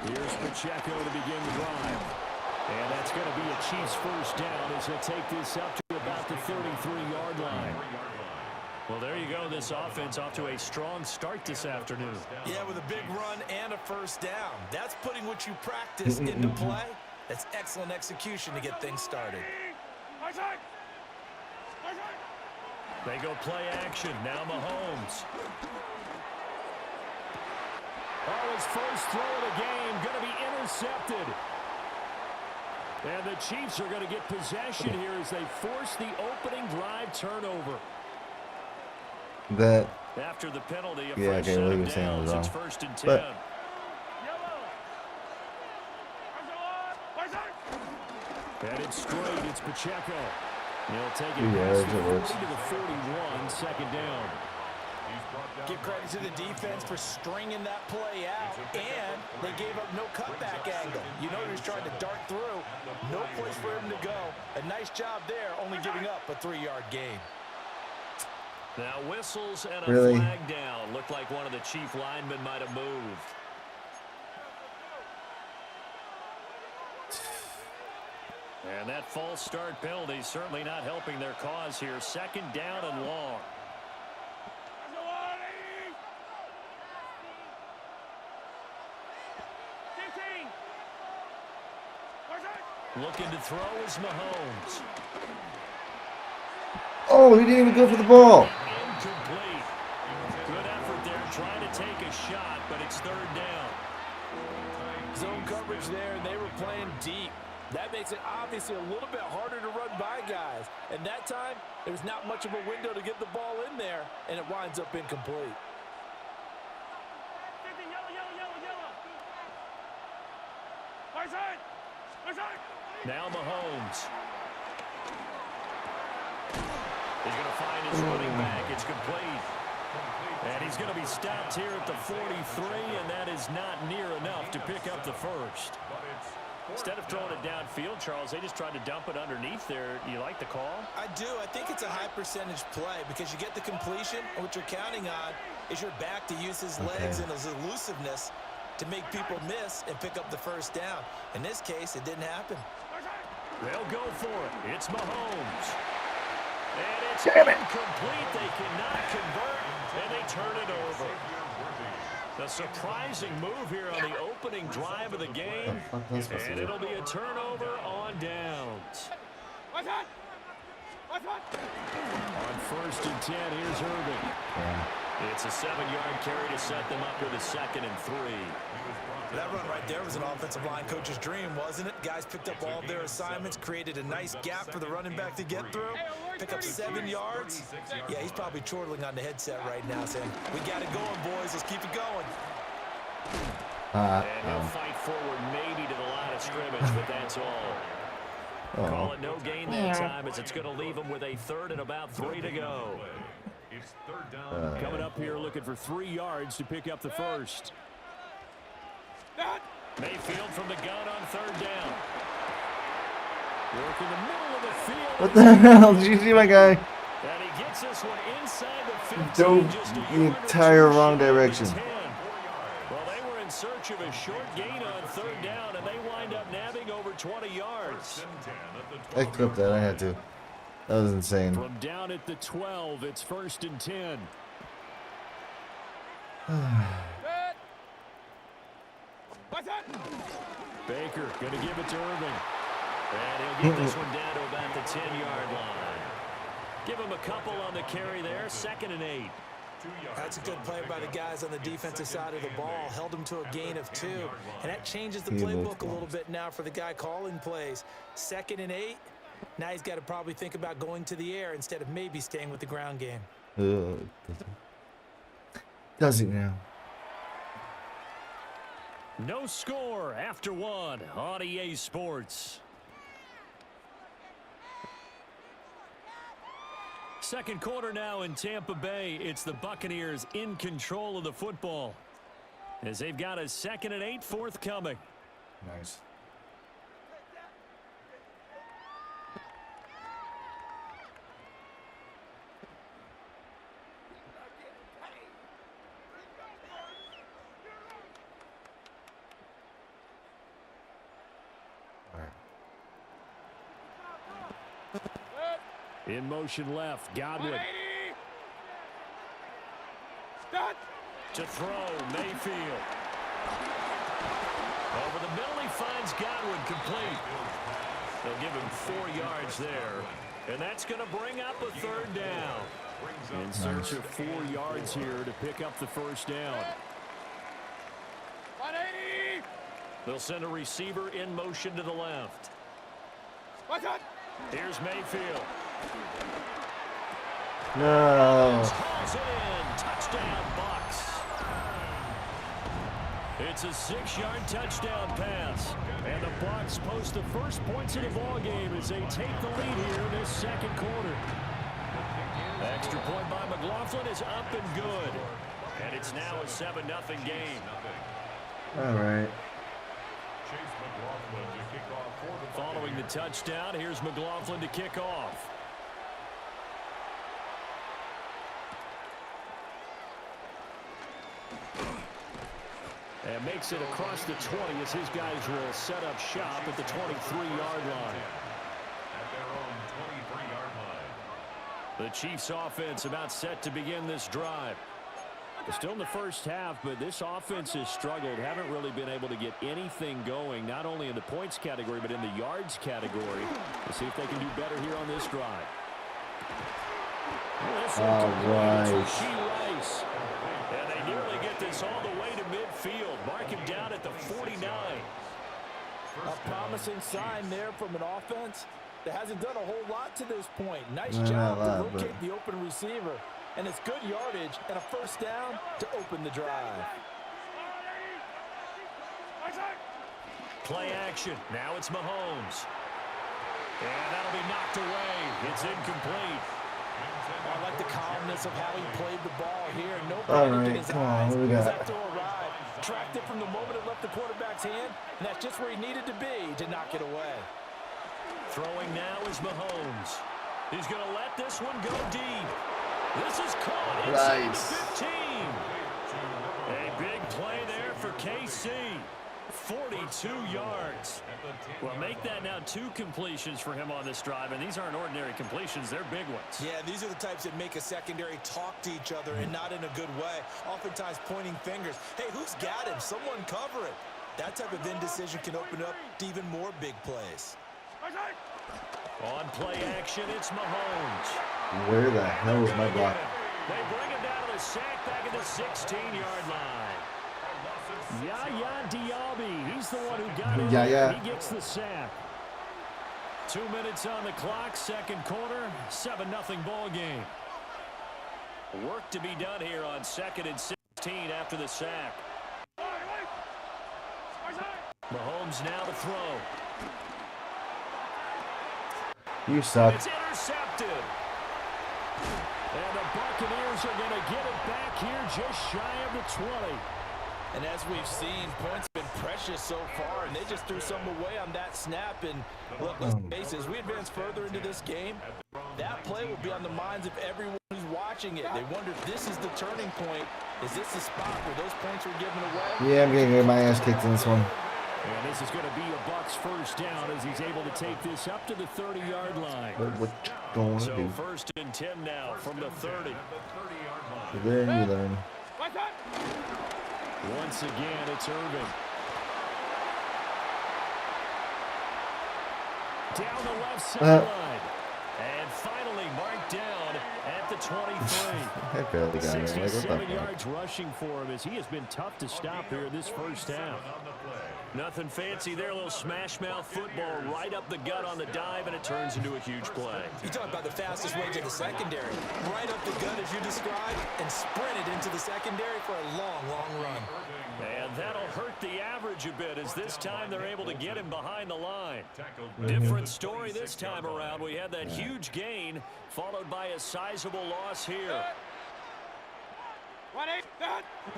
Here's Pacheco to begin the drive. And that's going to be a Chiefs first down as he'll take this up to about the 33-yard line. Well, there you go. This offense off to a strong start this afternoon. Yeah, with a big run and a first down. That's putting what you practice into play. That's excellent execution to get things started. They go play action. Now Mahomes. Oh, his first throw of the game going to be intercepted. And the Chiefs are going to get possession here as they force the opening drive turnover. That. After the penalty, a Yeah, fresh okay, set what of you were saying downs, was it's wrong. first and 10. But- And it's straight. It's Pacheco. He'll take it Yeah, past it the 40 works. to the 41, second down. Give credit to the defense for stringing that play out, and they gave up no cutback angle. You know he was trying to dart through. No place for him to go. A nice job there, only giving up a 3-yard gain. Now whistles and a Really? flag down. Looked like one of the Chief linemen might have moved. And that false start penalty certainly not helping their cause here. Second down and long. Looking to throw is Mahomes. Oh, he didn't even go for the ball. Incomplete. Good effort there trying to take a shot, but it's third down. Zone coverage there, and they were playing deep. That makes it obviously a little bit harder to run by guys. And that time, there's not much of a window to get the ball in there, and it winds up incomplete. Now Mahomes. He's going to find his running back. It's complete. And he's going to be stopped here at the 43, and that is not near enough to pick up the first. Instead of throwing it downfield, Charles, they just tried to dump it underneath there. You like the call? I do. I think it's a high percentage play because you get the completion, and what you're counting on is your back to use his legs and his elusiveness to make people miss and pick up the first down. In this case, it didn't happen. They'll go for it. It's Mahomes. And it's incomplete. They cannot convert, and they turn it over. The surprising move here on the opening drive of the game, and it'll be a turnover on downs. On first and 10, here's Irving. It's a 7-yard carry to set them up with a 2nd and 3. That run right there was an offensive line coach's dream, wasn't it? Guys picked up all of their assignments, created a nice gap for the running back to get through, pick up 7 yards. Yeah, he's probably chortling on the headset right now saying, we got it going, boys. Let's keep it going. And he'll fight forward maybe to the line of scrimmage, but that's all. Call it no gain that time as it's going to leave him with a 3rd and about 3 to go. It's third down. Coming up here looking for 3 yards to pick up the first. Mayfield from the gun on 3rd down. Work in the middle of the field. What the hell? Did you see my guy? And he gets this one inside the 15. Dove the entire wrong direction. Well, they were in search of a short gain on 3rd down, and they wind up nabbing over 20 yards. I clipped that. I had to. That was insane. From down at the 12, it's 1st and 10. Baker going to give it to Irving. And he'll get this one down to about the 10-yard line. Give him a couple on the carry there. 2nd and 8. That's a good play by the guys on the defensive side of the ball. Held them to a gain of 2. And that changes the playbook a little bit now for the guy calling plays. 2nd and 8. Now he's got to probably think about going to the air instead of maybe staying with the ground game. Does it now? No score after 1 on EA Sports. Second quarter now in Tampa Bay. It's the Buccaneers in control of the football as they've got a 2nd and 8 forthcoming. Nice. In motion left, Godwin. To throw, Mayfield. Over the middle, he finds Godwin complete. They'll give him 4 yards there. And that's going to bring up a 3rd down. In search of 4 yards here to pick up the 1st down. They'll send a receiver in motion to the left. Here's Mayfield. No. Hauls it in. Touchdown, Bucs. It's a 6-yard touchdown pass. And the Bucs post the first points of the ball game as they take the lead here in this 2nd quarter. Extra point by McLaughlin is up and good. And it's now a 7-0 game. All right. Following the touchdown, here's McLaughlin to kick off. And makes it across the 20 as his guys will set up shop at the 23-yard line. At their own 23-yard line. The Chiefs offense about set to begin this drive. They're still in the first half, but this offense has struggled. Haven't really been able to get anything going, not only in the points category, but in the yards category. We'll see if they can do better here on this drive. All right. Rice. And they nearly get this all the way to midfield. Mark him down at the 49. A promising sign there from an offense that hasn't done a whole lot to this point. Nice job to locate the open receiver. And it's good yardage and a 1st down to open the drive. Play action. Now it's Mahomes. And that'll be knocked away. It's incomplete. I like the calmness of how he played the ball here. No All panic in right, his come eyes. on, what do we His got? throw arrived. Tracked it from the moment it left the quarterback's hand, and that's just where he needed to be to knock it away. Throwing now is Mahomes. He's going to let this one go deep. This is caught inside the 15. A big play there for KC. 42 yards. Well, make that now 2 completions for him on this drive, and these aren't ordinary completions. They're big ones. Yeah, these are the types that make a secondary talk to each other and not in a good way. Oftentimes pointing fingers. Hey, who's got him? Someone cover it. That type of indecision can open up to even more big plays. On play action, it's Mahomes. Where the hell is my block? They bring him down to the sack back at the 16-yard line. Yaya Diaby, he's the one who got it. He gets the sack. 2 minutes on the clock, 2nd quarter, 7-0 ball game. Work to be done here on 2nd and 16 after the sack. Mahomes now to throw. You suck. It's intercepted. And the Buccaneers are going to get it back here just shy of the 20. And as we've seen, points have been precious so far, and they just threw some away on that snap. And look, let's face it, as we advance further into this game, that play will be on the minds of everyone who's watching it. They wonder if this is the turning point. Is this the spot where those points were given away? Yeah, I'm getting my ass kicked in this one. And this is going to be a Bucs 1st down as he's able to take this up to the 30-yard line. What you going to do? 1st and 10 now from the 30. You learn, you learn. Once again, it's Irving. Down the left sideline. And finally marked down at the 23. I barely got it. Like, what the 67 fuck? yards rushing for him as he has been tough to stop here in this first half. Nothing fancy there, a little smash mouth football right up the gut on the dive, and it turns into a huge play. You talk about the fastest way to the secondary. Right up the gut as you described and sprinted into the secondary for a long, long run. And that'll hurt the average a bit as this time they're able to get him behind the line. Different story this time around. We had that huge gain followed by a sizable loss here.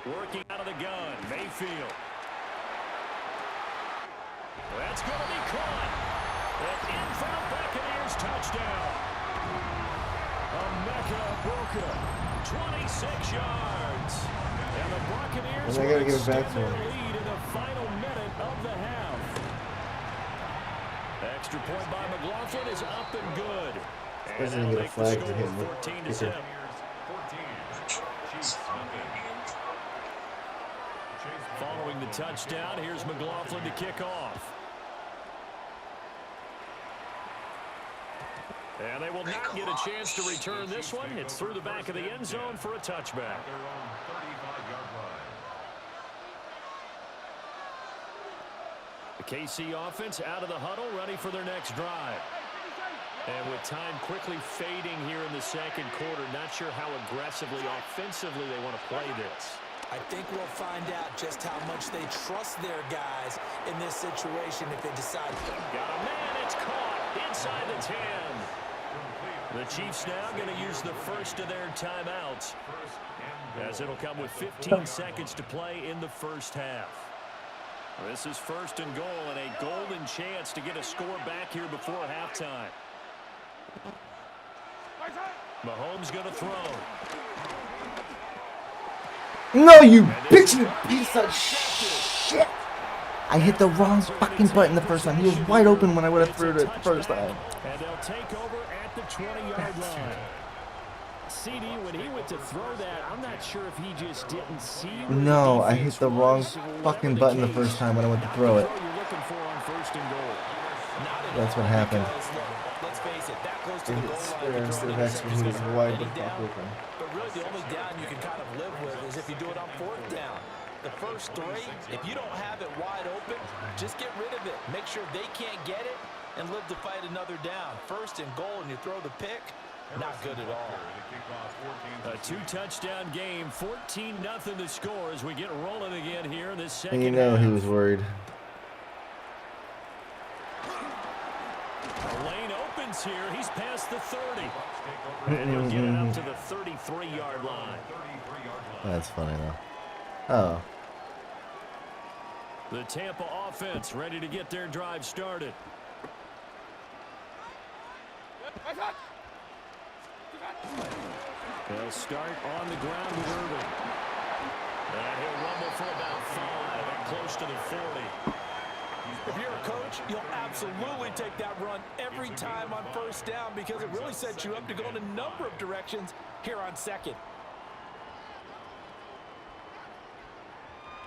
Working out of the gun, Mayfield. That's going to be caught. And in for the Buccaneers touchdown. Emeka Egbuka, 26 yards. And the Buccaneers And I gotta will give it back extend to their him. lead in the final minute of the half. Extra point by McLaughlin is up and good. And Especially that'll get a make the flag to score hit me. 14-7. Following the touchdown, here's McLaughlin to kick off. And they will not get a chance to return this one. It's through the back of the end zone for a touchback. The KC offense out of the huddle, ready for their next drive. And with time quickly fading here in the second quarter, not sure how aggressively, offensively they want to play this. I think we'll find out just how much they trust their guys in this situation if they decide. Got a man, it's caught inside the 10. The Chiefs now going to use the first of their timeouts, as it'll come with 15 seconds to play in the first half. This is first and goal and a golden chance to get a score back here before halftime. Mahomes going to throw. No, you bitch, you piece of shit! I hit the wrong fucking button the first time. He was wide open when I would have threw it the first time. And they'll take over at the 20-yard line. CD, when he went to throw that, I'm not sure if he just didn't see. No, I hit the wrong fucking button the first time when I went to throw it. That's what happened. Let's face it, that goes to the goal line. Instead of actually he was wide the fuck open. But really, the only down you can kind of live with is if you do it on fourth down. The first three, if you don't have it wide open, just get rid of it. Make sure they can't get it and live to fight another down. First and goal, and you throw the pick, not good at all. A two-touchdown game, 14-0 the score as we get rolling again here in this second And you know half. he was worried. The lane opens here. He's past the 30. And he'll get it up to the 33-yard line. That's funny though. Oh. The Tampa offense ready to get their drive started. They'll start on the ground with Irving. And he'll rumble for about 5 and close to the 40. If you're a coach, you'll absolutely take that run every time on first down because it really sets you up to go in a number of directions here on second.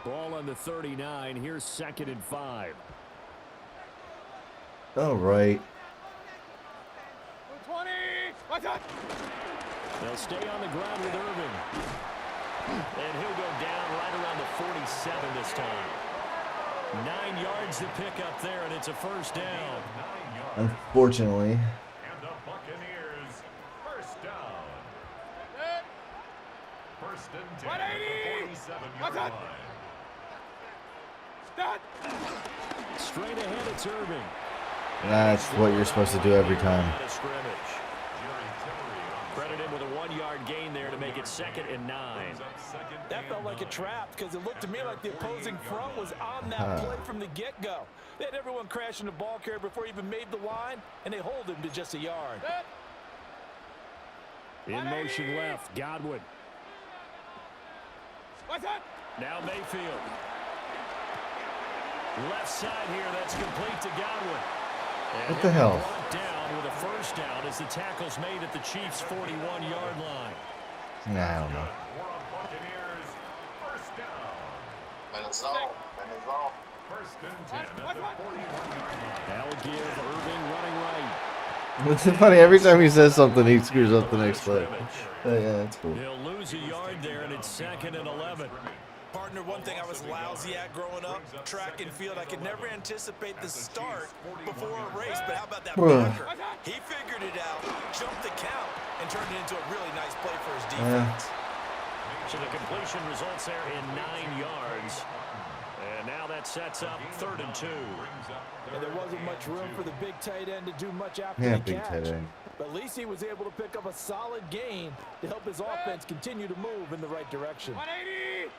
Ball on the 39. Here's 2nd and 5. All right. 20. They'll stay on the ground with Irving. And he'll go down right around the 47 this time. 9 yards to pick up there, and it's a first down. Unfortunately. And the Buccaneers, first down. First and 10 at the 47-yard line. Straight ahead, it's Irving. That's what you're supposed to do every time. Credit him with a 1-yard gain there to make it 2nd and 9. That felt like a trap because it looked to me like the opposing front was on that play from the get-go. They had everyone crashing the ball carrier before he even made the line, and they hold him to just a yard. In motion left, Godwin. Now Mayfield. Left side here, that's complete to Godwin. And What the hell? brought down with a first down as the tackle's made at the Chiefs' 41-yard line. Nah, I don't know. First and 10 at the 41-yard line. That'll give Irving running right. It's funny, every time he says something, he screws up the next play. Oh, yeah, that's cool. He'll lose a yard there, and it's 2nd and 11. Partner, one thing I was lousy at growing up, track and field, I could never anticipate the start before a race, but how about that Parker? He figured it out, jumped the count, and turned it into a really nice play for his defense. So the completion results there in 9 yards. And now that sets up 3rd and 2. And there wasn't much room for the big tight end to do much after Yeah, the big catch. tight end. But at least he was able to pick up a solid gain to help his offense continue to move in the right direction. 180.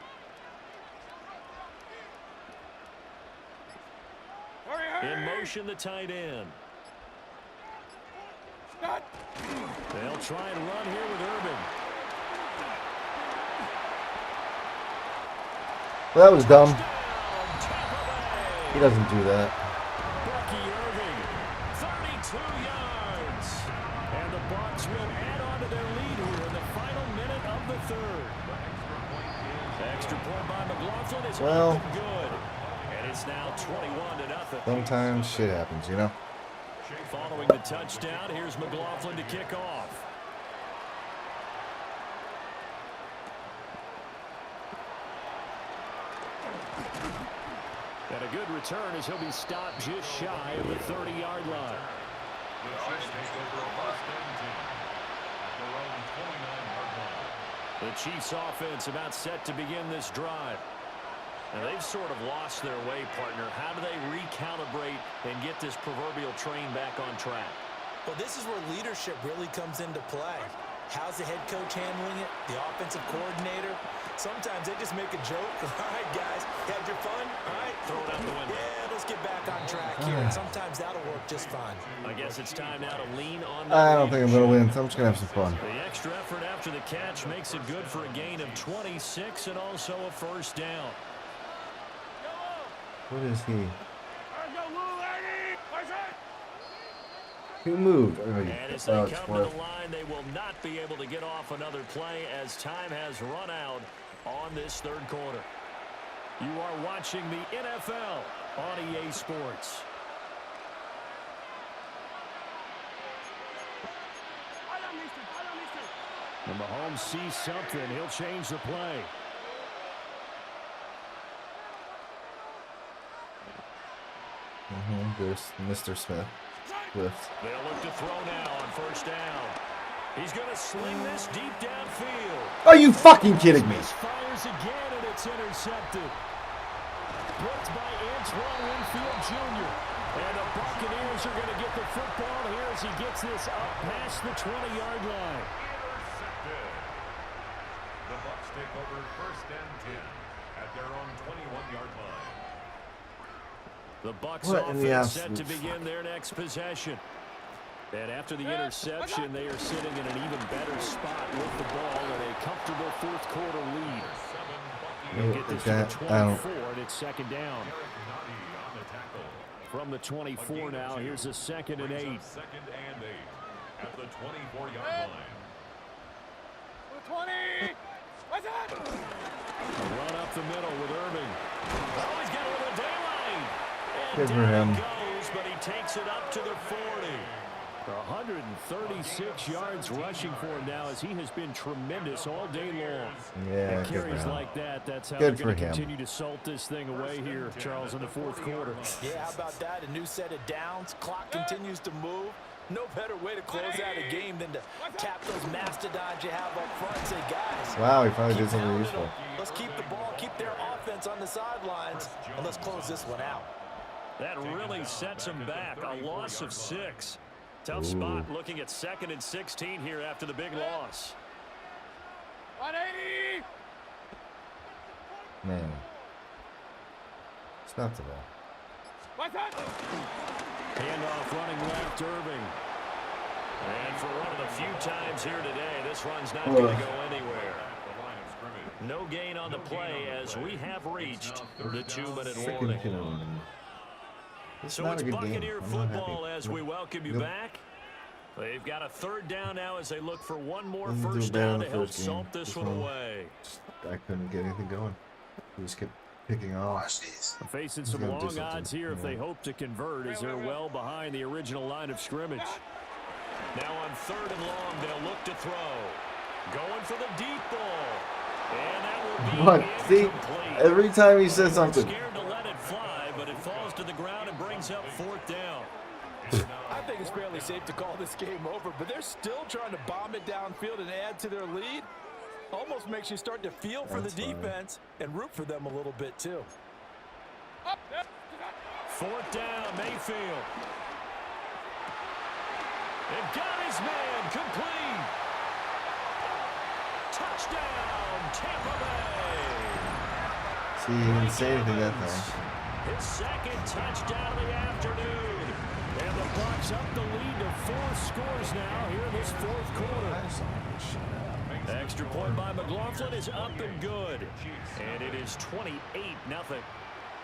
In motion, the tight end. They'll try and run here with Irving. Well, that was dumb. He doesn't do that. Bucky Irving, 32 yards. And the Bucs will add on to their lead here in the final minute of the 3rd. Extra point by McLaughlin is up and good. And it's now 21-0. Sometimes shit happens, you know? Following the touchdown, here's McLaughlin to kick off. And a good return as he'll be stopped just shy of the 30-yard line. The Chiefs take over first and 10 at their own 29-yard line. The Chiefs offense about set to begin this drive. Now they've sort of lost their way, partner. How do they recalibrate and get this proverbial train back on track? Well, this is where leadership really comes into play. How's the head coach handling it? The offensive coordinator? Sometimes they just make a joke. All right, guys, had your fun? All right, throw it out the window. Yeah, let's get back on track here. And sometimes that'll work just fine. I guess it's time now to lean on the I don't think I'm going to win, so I'm just going to have some fun. The extra effort after the catch makes it good for a gain of 26 and also a first down. What is he? Who moved? And as they come to the line, they will not be able to get off another play as time has run out on this 3rd quarter. You are watching the NFL on EA Sports. And Mahomes sees something. He'll change the play. There's Mr. Smith. They'll look to throw now on first down. He's going to sling this deep downfield. Are you fucking kidding me? Fires again, and it's intercepted. Blocked by Antoine Winfield Jr. And the Buccaneers are going to get the football here as he gets this up past the 20-yard line. Intercepted. The Bucs take over first and 10 at their own 21-yard line. The Bucs offense set to begin their next possession. And after the interception, they are sitting in an even better spot with the ball and a comfortable 4th quarter lead. They'll get this to the 24, and it's 2nd down. From the 24 now, here's a 2nd and 8. 2nd and 8 at the 24-yard line. 20! What's that? A run up the middle with Irving. Oh, he's got a little daylight. Good for him. Goes, but he takes it up to the 40. 136 yards rushing for him now as he has been tremendous all day long. Yeah, and carries like that, that's how good they're going to him. continue to salt this thing away here, Charles, in the 4th quarter. Yeah, how about that? A new set of downs. Clock continues to move. No better way to close out a game than to tap those mastodons you have up front and say, guys. Wow, he finally did something useful. Let's keep the ball, keep their offense on the sidelines, and let's close this one out. That really sets them back. A loss of 6. Tough spot looking at 2nd and 16 here after the big loss. 180! Man. Stop the ball. What's that? Handoff running left, Irving. And for one of the few times here today, this run's not going to go anywhere. No gain on the play as we have reached the 2-minute warning. So it's Buccaneer football as we welcome you back. They've got a 3rd down now as they look for one more first down to help salt this one away. I couldn't get anything going. We just kept picking off. Facing He's some gonna do long something, odds here if yeah. they hope to convert, as they're well behind the original line of scrimmage. Now on 3rd and long, they'll look to throw. Going for the deep ball. And that will be What? See, incomplete. every time he says something. Scared to let it fly, but it falls to the ground and brings up 4th down. I think it's fairly safe to call this game over, but they're still trying to bomb it downfield and add to their lead. Almost makes you start to feel for the defense and root for them a little bit too. 4th down, Mayfield. They've got his man, complete. Touchdown, Tampa Bay. See, he didn't say anything that time. His 2nd touchdown of the afternoon. And the Bucs up the lead to 4 scores now here in this 4th quarter. Extra point by McLaughlin is up and good. And it is 28-0.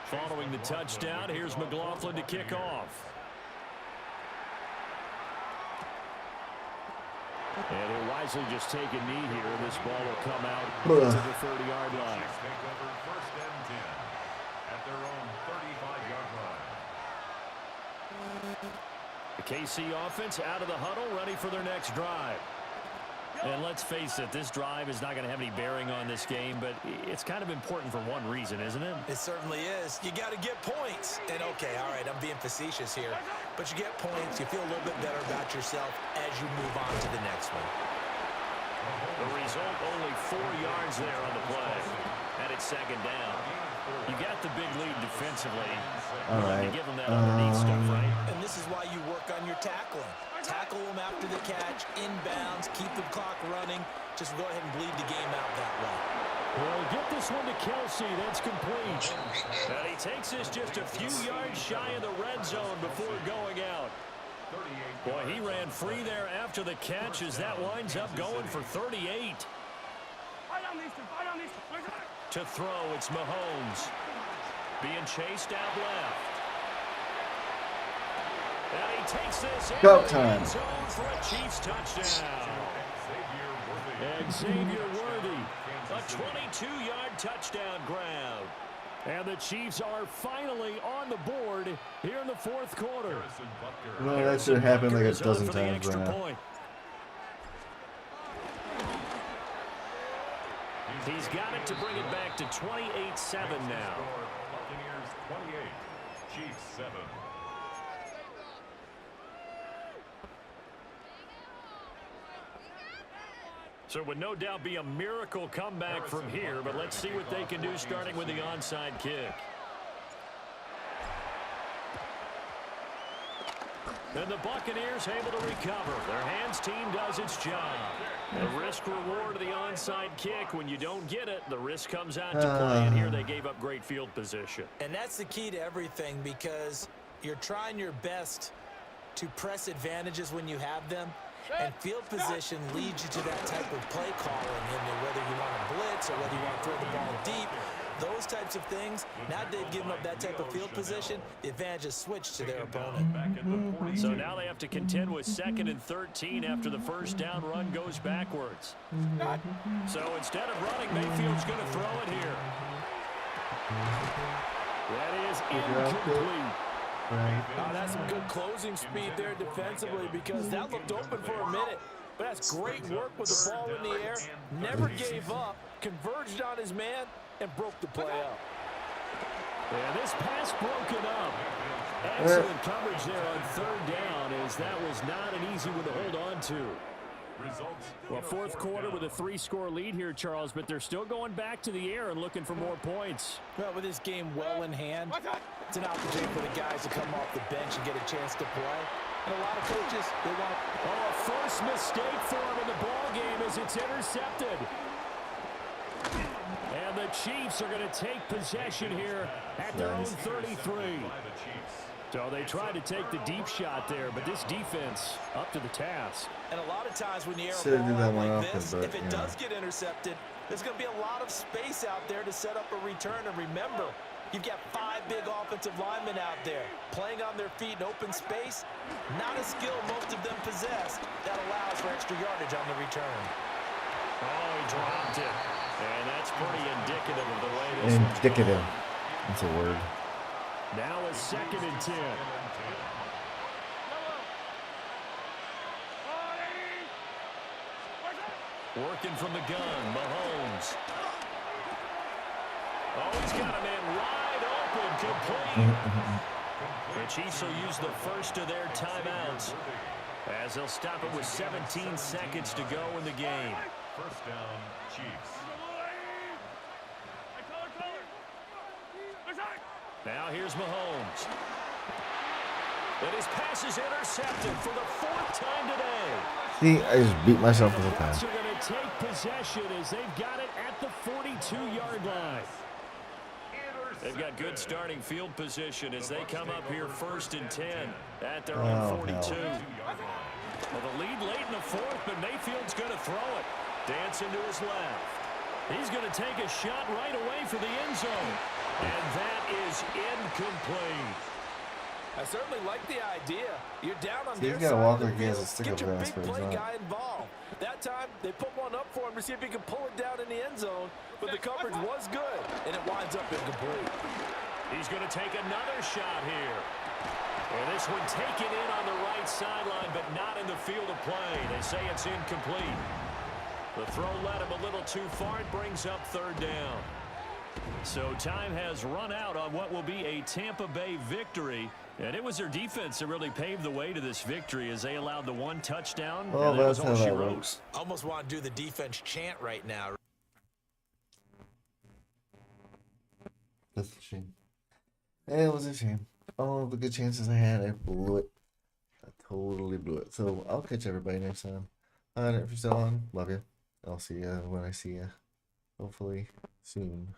Following the touchdown, here's McLaughlin to kick off. And he'll wisely just take a knee here. This ball will come out to the 30-yard line. Take over 1st and 10 at their own 35-yard line. The KC offense out of the huddle, ready for their next drive. And let's face it, this drive is not going to have any bearing on this game, but it's kind of important for one reason, isn't it? It certainly is. You got to get points. And okay, all right, I'm being facetious here, but you get points, you feel a little bit better about yourself as you move on to the next one. The result, only 4 yards there on the play. And it's 2nd down. You got the big lead defensively. All right. You give them that underneath stuff, right? And this is why you work on your tackling. Tackle them after the catch, inbounds, keep the clock running. Just go ahead and bleed the game out that way. Well, get this one to Kelsey. That's complete. And he takes this just a few yards shy of the red zone before going out. Boy, he ran free there after the catch as that winds up going for 38. To throw, it's Mahomes. Being chased out left. And he takes this in Go the time. end zone for a Chiefs touchdown. And Xavier Worthy, a 22-yard touchdown grab. And the Chiefs are finally on the board here in the 4th quarter. No, that should have happened like a Harrison dozen Butker is on for the times extra by now. point. He's got it to bring it back to 28-7 now. Buccaneers 28, Chiefs 7. So it would no doubt be a miracle comeback from here, but let's see what they can do starting with the onside kick. And the Buccaneers able to recover. Their hands team does its job. The risk reward of the onside kick. When you don't get it, the risk comes out to play, and here they gave up great field position. And that's the key to everything, because you're trying your best to press advantages when you have them. And field position leads you to that type of play calling, whether you want to blitz or whether you want to throw the ball deep. Those types of things, now they've given up that type of field position, the advantage is switched to their opponent. So now they have to contend with 2nd and 13 after the 1st down run goes backwards. So instead of running, Mayfield's going to throw it here. That is incomplete. Oh, that's some good closing speed there defensively, because that looked open for a minute. But that's great work with the ball in the air. Never gave up, converged on his man, and broke the play up. And this pass broken up. Excellent coverage there on 3rd down, as that was not an easy one to hold on to. Well, 4th quarter with a 3-score lead here, Charles, but they're still going back to the air and looking for more points. Well, with this game well in hand, it's an opportunity for the guys to come off the bench and get a chance to play. And a lot of coaches, they want... Oh, a first mistake for him in the ball game as it's intercepted. And the Chiefs are going to take possession here at their own 33. So they tried to take the deep shot there, but this defense up to the task. And a lot of times when you air Should a have did ball that out one like often, this, but, if it does get intercepted, there's going to be a lot of space out there to set up a return. And remember, you've got 5 big offensive linemen out there playing on their feet in open space. Not a skill most of them possess that allows for extra yardage on the return. Oh, he dropped it. And that's pretty indicative of the way this Indicative. That's a word. Now a 2nd and 10. Working from the gun, Mahomes. Oh, he's got a man wide open, complete. The Chiefs will use the first of their timeouts as they'll stop it with 17 seconds to go in the game. First down, Chiefs. Now here's Mahomes. And his pass is intercepted for the 4th time today. See, I just beat myself with a pen. They're going to take possession as they've got it at the 42-yard line. They've got good starting field position as they come up here 1st and 10 at their own 42. Well, the lead late in the 4th, but Mayfield's going to throw it. Dancing to his left. He's going to take a shot right away for the end zone. And that is incomplete. I certainly like the idea. You're down on See, their he's got to side walk of the like he has a field. stick Get up your his ass, big but he's play not. guy involved. That time, they put one up for him to see if he can pull it down in the end zone, but the coverage was good, and it winds up incomplete. He's going to take another shot here. And this one taken in on the right sideline, but not in the field of play. They say it's incomplete. The throw led him a little too far. It brings up 3rd down. So time has run out on what will be a Tampa Bay victory. And it was their defense that really paved the way to this victory as they allowed the 1 touchdown. Well, and that was that's all how she that wrote. works. Almost want to do the defense chant right now. That's a shame. It was a shame. All the good chances I had, I blew it. I totally blew it. So I'll catch everybody next time. If you're still on, love you. I'll see you when I see you. Hopefully soon.